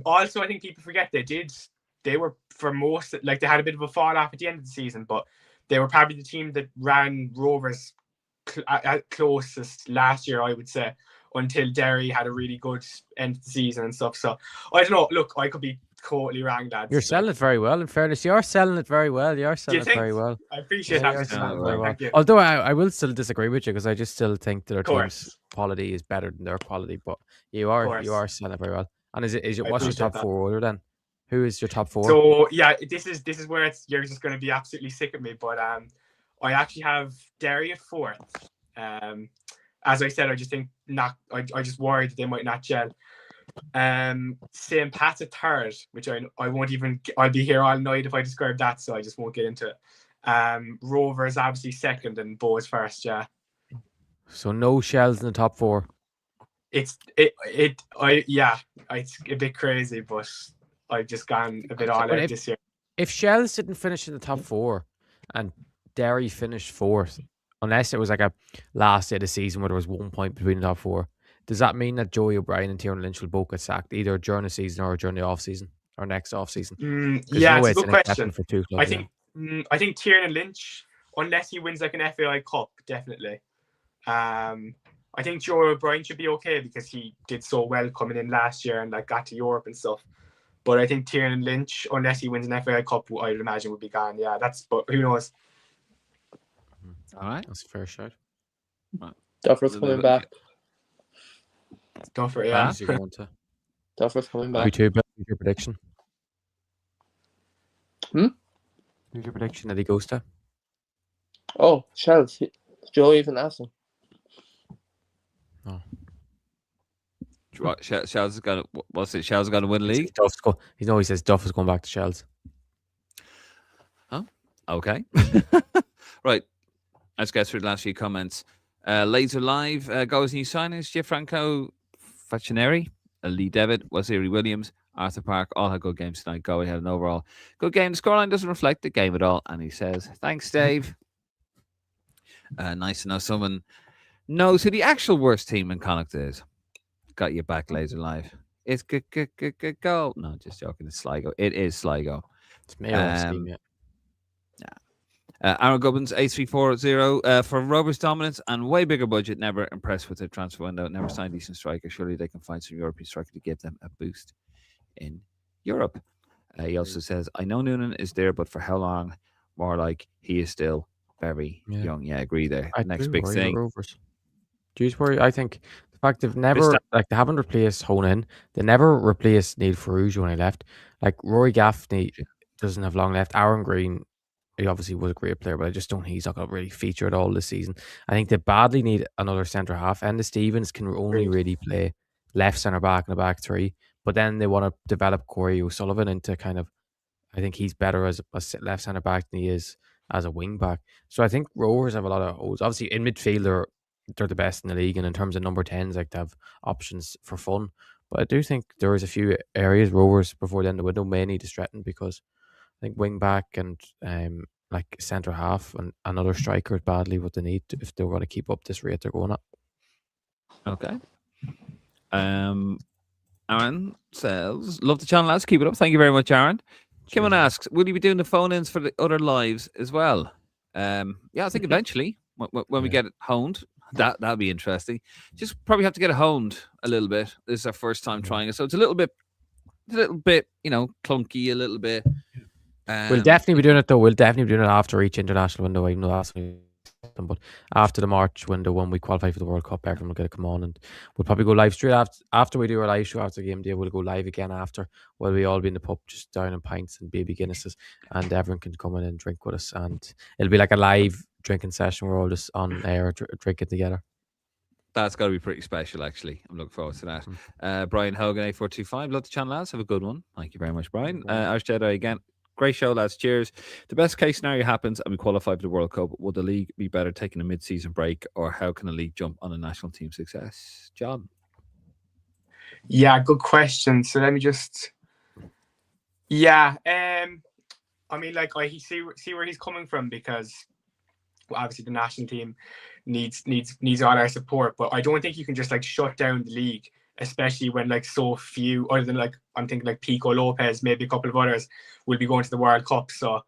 Also, I think people forget they were for most, like they had a bit of a fall off at the end of the season, but they were probably the team that ran Rovers closest last year, I would say, until Derry had a really good end of the season and stuff. So I don't know. Look, I could be totally wrong, lads. You're selling it very well. In fairness, you're selling it very well. You're selling it very well. I appreciate Yeah, that. you're Mr. selling it Mann. very well. Thank you. Although I will still disagree with you because I just still think that our Of team's course. quality is better than their quality. But you course. are selling it very well. And is it I what's your appreciate top that. 4 order then? Who is your top 4? So yeah, this is where you're just going to be absolutely sick of me. But I actually have Derry at 4th. As I said, I just think not. I just worried that they might not gel. St. Pat's at 3rd, which I won't even. I'll be here all night if I describe that, so I just won't get into it. Rovers obviously 2nd and Bows 1st. Yeah. So no Shells in the top 4. It's a bit crazy, but I've just gone a bit all out this year. If Shells didn't finish in the top 4 and Derry finished 4th, unless it was like a last day of the season where there was 1 point between the top 4, does that mean that Joey O'Brien and Tiernan Lynch will both get sacked either during the season or during the off season or next off season? Yeah, it's a good question. For 2 clubs, I think Tiernan Lynch, unless he wins like an FAI Cup, definitely. I think Joey O'Brien should be okay because he did so well coming in last year and like got to Europe and stuff. But I think Tiernan Lynch, unless he wins an FAI Cup, I would imagine would be gone. Yeah, but who knows? All right, that's a fair shot. Duffer's coming back. Duffer, yeah. Duffer's coming back. Who's your prediction? Who's your prediction that he goes to? Oh, Shells. Joe even asked him. Oh. What, Shells is going to? What's it? Shells is going to win the league? He says Duff is going back to Shells. Oh, okay. Right. Let's get through the last few comments. Laser Live, goes new signings. Gianfranco Facineri, Lee Devitt, Waziri Williams, Arthur Park, all had good games tonight. Galway had an overall good game. The scoreline doesn't reflect the game at all. And he says, thanks, Dave. Nice to know someone knows who the actual worst team in Connacht is. Got your back, Laser Live. It's goal. No, just joking. It's Sligo. It is Sligo. It's Mayo's team, yeah. Aaron Gubbins, 8340 for Rovers dominance and way bigger budget. Never impressed with the transfer window. Never signed decent striker. Surely they can find some European striker to give them a boost in Europe. He also says, I know Noonan is there, but for how long? More like he is still very young. Yeah, I agree there. Next big thing. Rovers. Do you worry? I think the fact they've never, they haven't replaced Honan. They never replaced Neil Farouge when he left. Like Rory Gaffney doesn't have long left. Aaron Green, he obviously was a great player, but I just don't think he's not going to really feature at all this season. I think they badly need another centre half. Enda Stevens can only really play left centre back in the back 3, but then they want to develop Corey O'Sullivan into kind of, I think he's better as a left centre back than he is as a wing back. So I think Rovers have a lot of holes. Obviously in midfield they're the best in the league, and in terms of number 10s, like they have options for fun. But I do think there is a few areas Rovers before the end of the window may need to strengthen, because I think wing back and like centre half and another striker is badly what they need if they're going to keep up this rate they're going at. Okay. Aaron says, love the channel, lads. Keep it up. Thank you very much, Aaron. Kimon asks, will you be doing the phone-ins for the other lives as well? Yeah, I think eventually when we get it honed, that'll be interesting. Just probably have to get it honed a little bit. This is our first time trying it, so it's a little bit, clunky, a little bit. We'll definitely be doing it though. We'll definitely be doing it after each international window. I know that's but after the March window, when we qualify for the World Cup, everyone will get to come on, and we'll probably go live straight after we do our live show after the game day. We'll go live again after, while we all be in the pub just down in pints and baby Guinnesses, and everyone can come in and drink with us, and it'll be like a live drinking session. We're all just on air drinking together. That's got to be pretty special, actually. I'm looking forward to that. Brian Hogan, 8425. Love the channel, lads. Have a good one. Thank you very much, Brian. Irish Jedi again. Great show, lads. Cheers. The best case scenario happens and we qualify for the World Cup. Would the league be better taking a mid-season break, or how can the league jump on a national team success? John? Yeah, good question. So let me just... Yeah, I mean, like, I see where he's coming from, because obviously the national team needs all our support, but I don't think you can just like shut down the league, especially when like so few, other than like I'm thinking like Pico Lopez, maybe a couple of others, will be going to the World Cup. So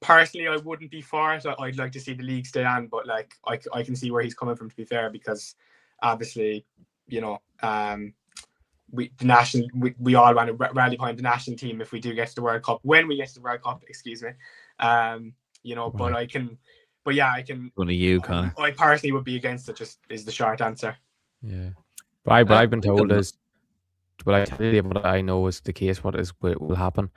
personally, I wouldn't be for it. I'd like to see the league stay on, but like I can see where he's coming from, to be fair, because obviously, we all want to rally behind the national team if we do get to the World Cup. When we get to the World Cup, excuse me. You know, but I can. One of you, Connor. I personally would be against it. Just is the short answer. Yeah, but I've been told is, but I tell you what I know is the case. What will happen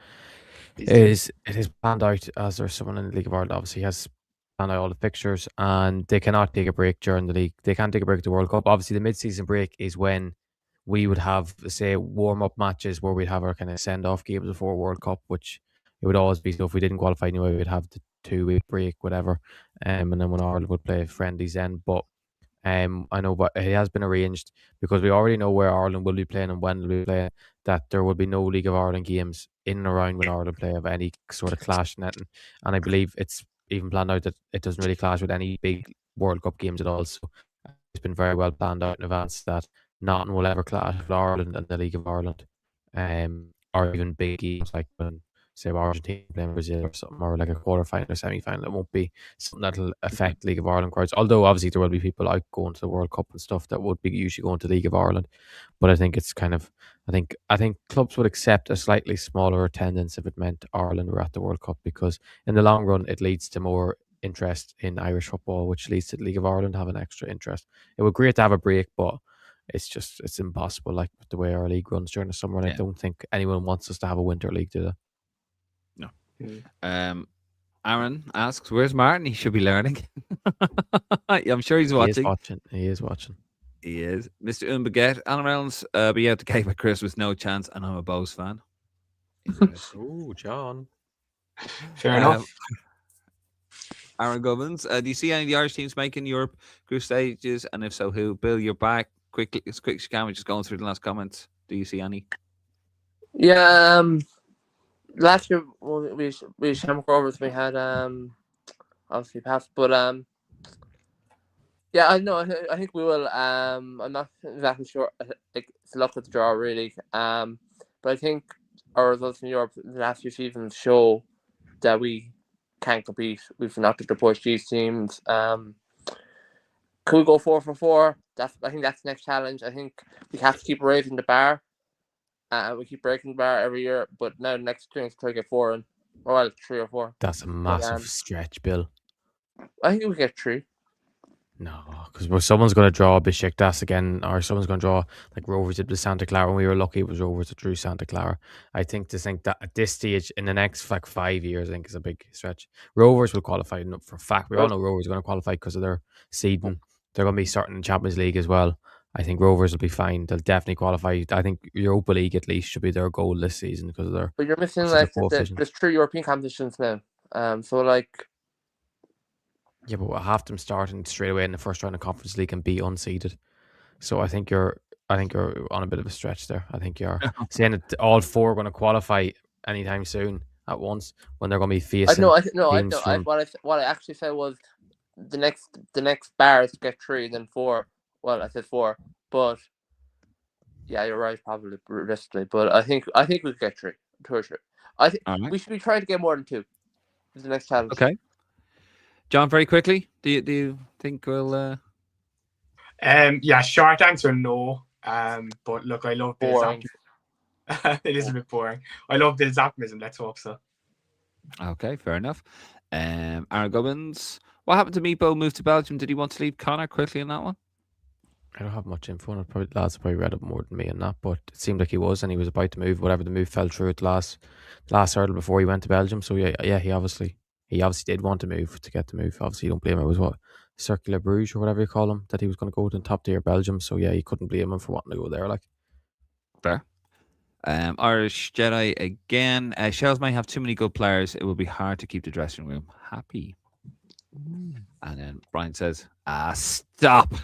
is it is planned out as there's someone in the League of Ireland obviously has planned out all the fixtures, and they cannot take a break during the league. They can't take a break at the World Cup. Obviously, the mid-season break is when we would have, say, warm-up matches where we'd have our kind of send-off games before World Cup, which it would always be. So if we didn't qualify anyway, we'd have the 2-week break, whatever, and then when Ireland would play friendlies then. But I know, but it has been arranged because we already know where Ireland will be playing and when they'll be playing, that there will be no League of Ireland games in and around when Ireland play of any sort of clash in it. And I believe it's even planned out that it doesn't really clash with any big World Cup games at all. So it's been very well planned out in advance that nothing will ever clash with Ireland and the League of Ireland, or even big games like when, say, Argentina playing Brazil or something, or like a quarter-final or semi-final. It won't be something that'll affect League of Ireland crowds. Although obviously there will be people out going to the World Cup and stuff that would be usually going to League of Ireland. But I think it's kind of, I think clubs would accept a slightly smaller attendance if it meant Ireland were at the World Cup, because in the long run it leads to more interest in Irish football, which leads to the League of Ireland having extra interest. It would be great to have a break, but it's impossible, like with the way our league runs during the summer. And I don't think anyone wants us to have a winter league, do they? No. Aaron asks, "Where's Martin? He should be learning." I'm sure he's watching. He is watching. He is. Mr. Unbaguette, Alan Reynolds, be out the gate by Christmas, no chance, and I'm a Bows fan. Oh, John. Fair enough. Aaron Gubbins, do you see any of the Irish teams making Europe group stages? And if so, who? Bill, you're back. Quickly, as quick as you can. We're just going through the last comments. Do you see any? Yeah, last year we Shamrock Rovers, we had obviously passed, but yeah, I know. I think we will. I'm not exactly sure. Like, it's a luck with the draw, really. But I think our results in Europe in the last few seasons show that we can't compete. We've knocked out the Portuguese teams. Could we go 4 for 4? I think that's the next challenge. I think we have to keep raising the bar. We keep breaking the bar every year, but now the next thing is to get 4 in, or well, 3 or 4. That's a massive stretch, Bill. I think we get 3. No, because someone's going to draw Besiktas again, or someone's going to draw like Rovers did with Santa Clara. When we were lucky, it was Rovers that drew Santa Clara. I think that at this stage, in the next like 5 years, I think is a big stretch. Rovers will qualify for a fact. We all know Rovers are going to qualify because of their seeding. They're going to be starting in Champions League as well. I think Rovers will be fine. They'll definitely qualify. I think Europa League at least should be their goal this season because of their. But you're missing like there's 3 European competitions now. So like. Yeah, but we'll have them starting straight away in the first round of Conference League and be unseeded. So I think you're on a bit of a stretch there. I think you're saying that all 4 are going to qualify anytime soon at once when they're going to be facing. What I actually said was the next bar is to get 3, then 4. Well, I said 4, but yeah, you're right, probably realistically. But I think we'll get 3. I think we should be trying to get more than 2. Is the next challenge. Okay. John, very quickly, do you think we'll? Yeah, short answer, no. But look, I love Bill's optimism. It is a bit boring. I love Bill's optimism. Let's hope so. Okay, fair enough. Aaron Gubbins, what happened to Meepo? Moved to Belgium. Did he want to leave? Connor, quickly on that one. I don't have much info on it. Lads probably read it more than me on that, but it seemed like he was about to move. Whatever, the move fell through at the last hurdle before he went to Belgium. So yeah, he obviously did want to move to get the move. Obviously, you don't blame him. It was Circular Bruges or whatever you call him, that he was going to go to top tier Belgium. So yeah, you couldn't blame him for wanting to go there. Like, fair. Irish Jedi again. Shells might have too many good players. It will be hard to keep the dressing room happy. And then Brian says, stop.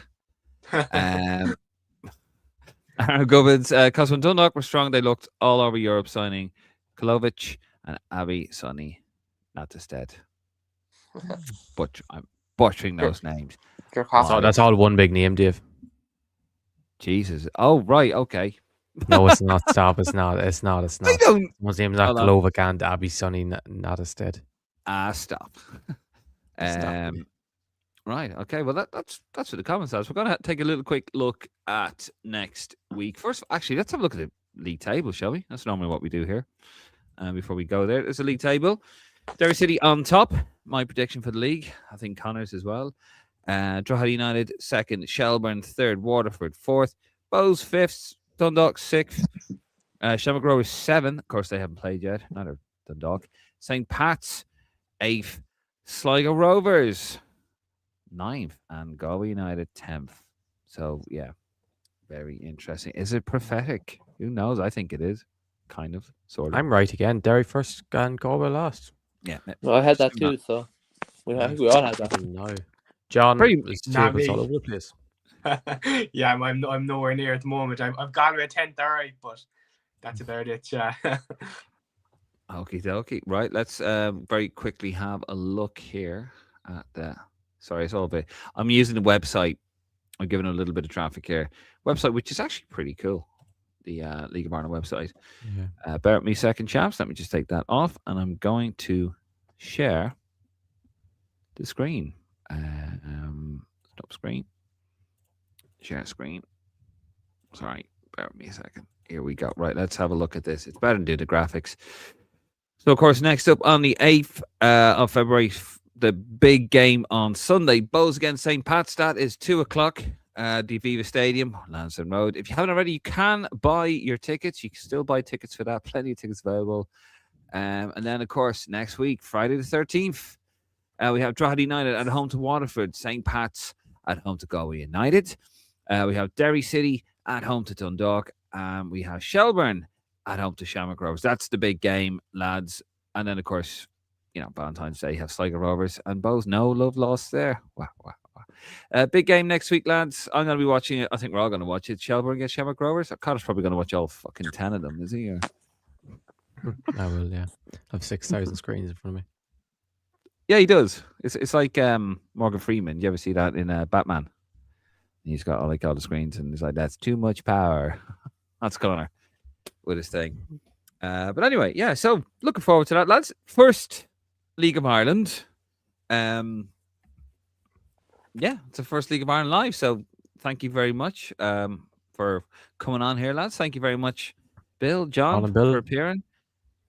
Aaron Gubbins, because when Dundalk were strong, they looked all over Europe, signing Kolovic and Abby Sonny. Not instead. I'm butchering those names. So that's all one big name, Dave. Jesus. Oh, right. Okay. No, it's not. Stop. It's not. It's not. I don't. One's name's not Kolovic and Abby Sonny, not instead. Stop. Right. Okay. Well, that's what the comments says. We're going to take a little quick look at next week. First, actually, let's have a look at the league table, shall we? That's normally what we do here. Before we go there, there's a league table. Derry City on top. My prediction for the league. I think Connor's as well. Drogheda United second. Shelbourne third. Waterford fourth. Bows fifth. Dundalk sixth. Shamrock Rovers 7. Of course, they haven't played yet. Neither Dundalk. St. Pat's 8th. Sligo Rovers 9th. And Galway United 10th. So, yeah, very interesting. Is it prophetic? Who knows? I think it is. Kind of, sort of. I'm right again. Derry first and Galway last. Yeah. Well, I had that too, so I think we all had that. No. John Pretty- was two Not of us all me. over the place. Yeah, I'm nowhere near at the moment. I've gone with 10th Derry, but that's about it. Yeah. Okie dokie. Right. Let's very quickly have a look here at the. Sorry, it's all a bit. I'm using the website. I'm giving it a little bit of traffic here. Website, which is actually pretty cool. The League of Ireland website. Yeah. Bear with me a second, chaps. Let me just take that off, and I'm going to share the screen. Stop screen. Share screen. Sorry, bear with me a second. Here we go. Right, let's have a look at this. It's better to do the graphics. So, of course, next up on the 8th of February, the big game on Sunday, Bows against St. Pat's. That is 2 o'clock. The Viva Stadium, Lansdowne Road. If you haven't already, you can buy your tickets. You can still buy tickets for that. Plenty of tickets available. And then, of course, next week, Friday the 13th, we have Drogheda United at home to Waterford, St. Pat's at home to Galway United. We have Derry City at home to Dundalk. We have Shelbourne at home to Shamrock Rovers. That's the big game, lads. And then, of course, Valentine's Day, you have Sligo Rovers and Bows. No love lost there. Wow. Big game next week, lads. I'm going to be watching it. I think we're all going to watch it. Shelbourne against Shamrock Rovers. Connor's probably going to watch all fucking 10 of them, is he? Or... I will, yeah. I have 6,000 screens in front of me. Yeah, he does. It's like Morgan Freeman. You ever see that in Batman? He's got all the screens, and he's like, "That's too much power." That's Connor with his thing. But anyway, yeah. So looking forward to that, lads. First League of Ireland. Yeah, it's the first League of Ireland live. So thank you very much for coming on here, lads. Thank you very much, Bill, John, Bill. for appearing.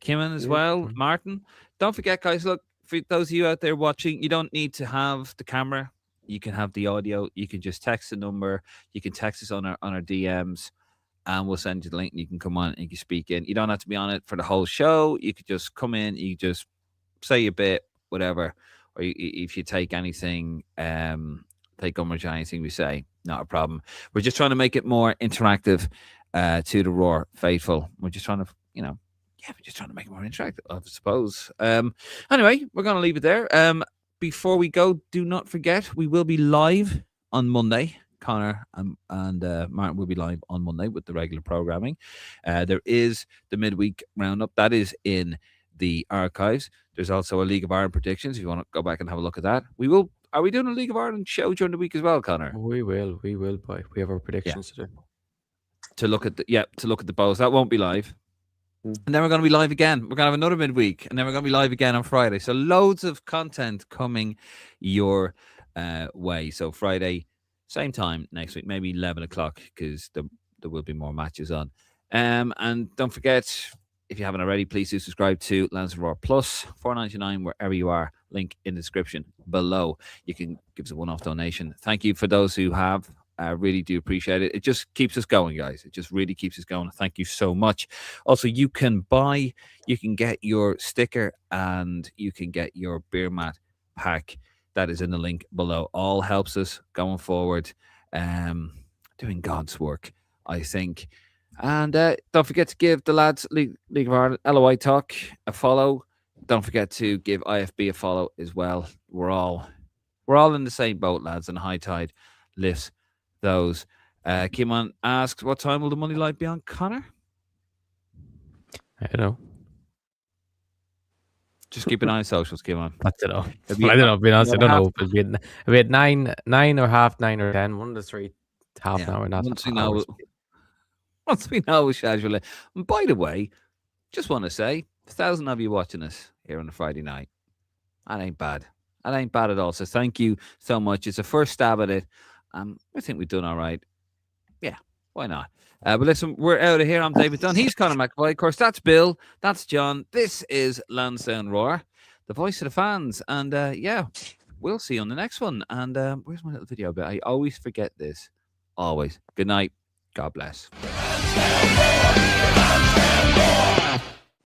Kimon as well, Martin. Don't forget, guys, look, for those of you out there watching, you don't need to have the camera. You can have the audio. You can just text the number. You can text us on our DMs, and we'll send you the link. And you can come on and you can speak in. You don't have to be on it for the whole show. You could just come in. You just say a bit, whatever. Or if you take anything, take umbrage on anything we say, not a problem. We're just trying to make it more interactive to the Roar faithful. We're just trying to, we're just trying to make it more interactive, I suppose. Anyway, we're going to leave it there. Before we go, do not forget, we will be live on Monday. Connor and Martin will be live on Monday with the regular programming. There is the midweek roundup. That is in the archives. There's also a League of Ireland predictions if you want to go back and have a look at that. Are we doing a League of Ireland show during the week as well, Connor? We will, boy. We have our predictions to do. To look at the Bows. That won't be live. And then we're going to be live again. We're going to have another midweek, and then we're going to be live again on Friday. So loads of content coming your way. So Friday, same time next week, maybe 11 o'clock, because there will be more matches on. And don't forget, if you haven't already, please do subscribe to Lansdowne Roar Plus, $4.99 wherever you are. Link in the description below. You can give us a one-off donation. Thank you for those who have. I really do appreciate it. It just keeps us going, guys. It just really keeps us going. Thank you so much. Also, you can get your sticker and you can get your beer mat pack. That is in the link below. All helps us going forward, doing God's work, I think. And don't forget to give the lads League of Ireland LOI Talk a follow. Don't forget to give IFB a follow as well. We're all in the same boat, lads, and high tide lifts those. Kimon asks, what time will the money light be on, Connor? I don't know. Just keep an eye on socials, Kimon. I don't know. I don't know. Being honest, I don't know. It'll be at 9 or 9:30 or 10. One of the three. Half an hour. Not Once we know we'll schedule it. And by the way, just want to say, 1,000 of you watching us here on a Friday night. That ain't bad. That ain't bad at all. So thank you so much. It's a first stab at it. I think we've done all right. Yeah, why not? But listen, we're out of here. I'm David Dunn. He's Conor McAvoy. Of course, that's Bill. That's John. This is Lansdowne Roar, the voice of the fans. And yeah, we'll see you on the next one. And where's my little video bit? I always forget this. Always. Good night. God bless.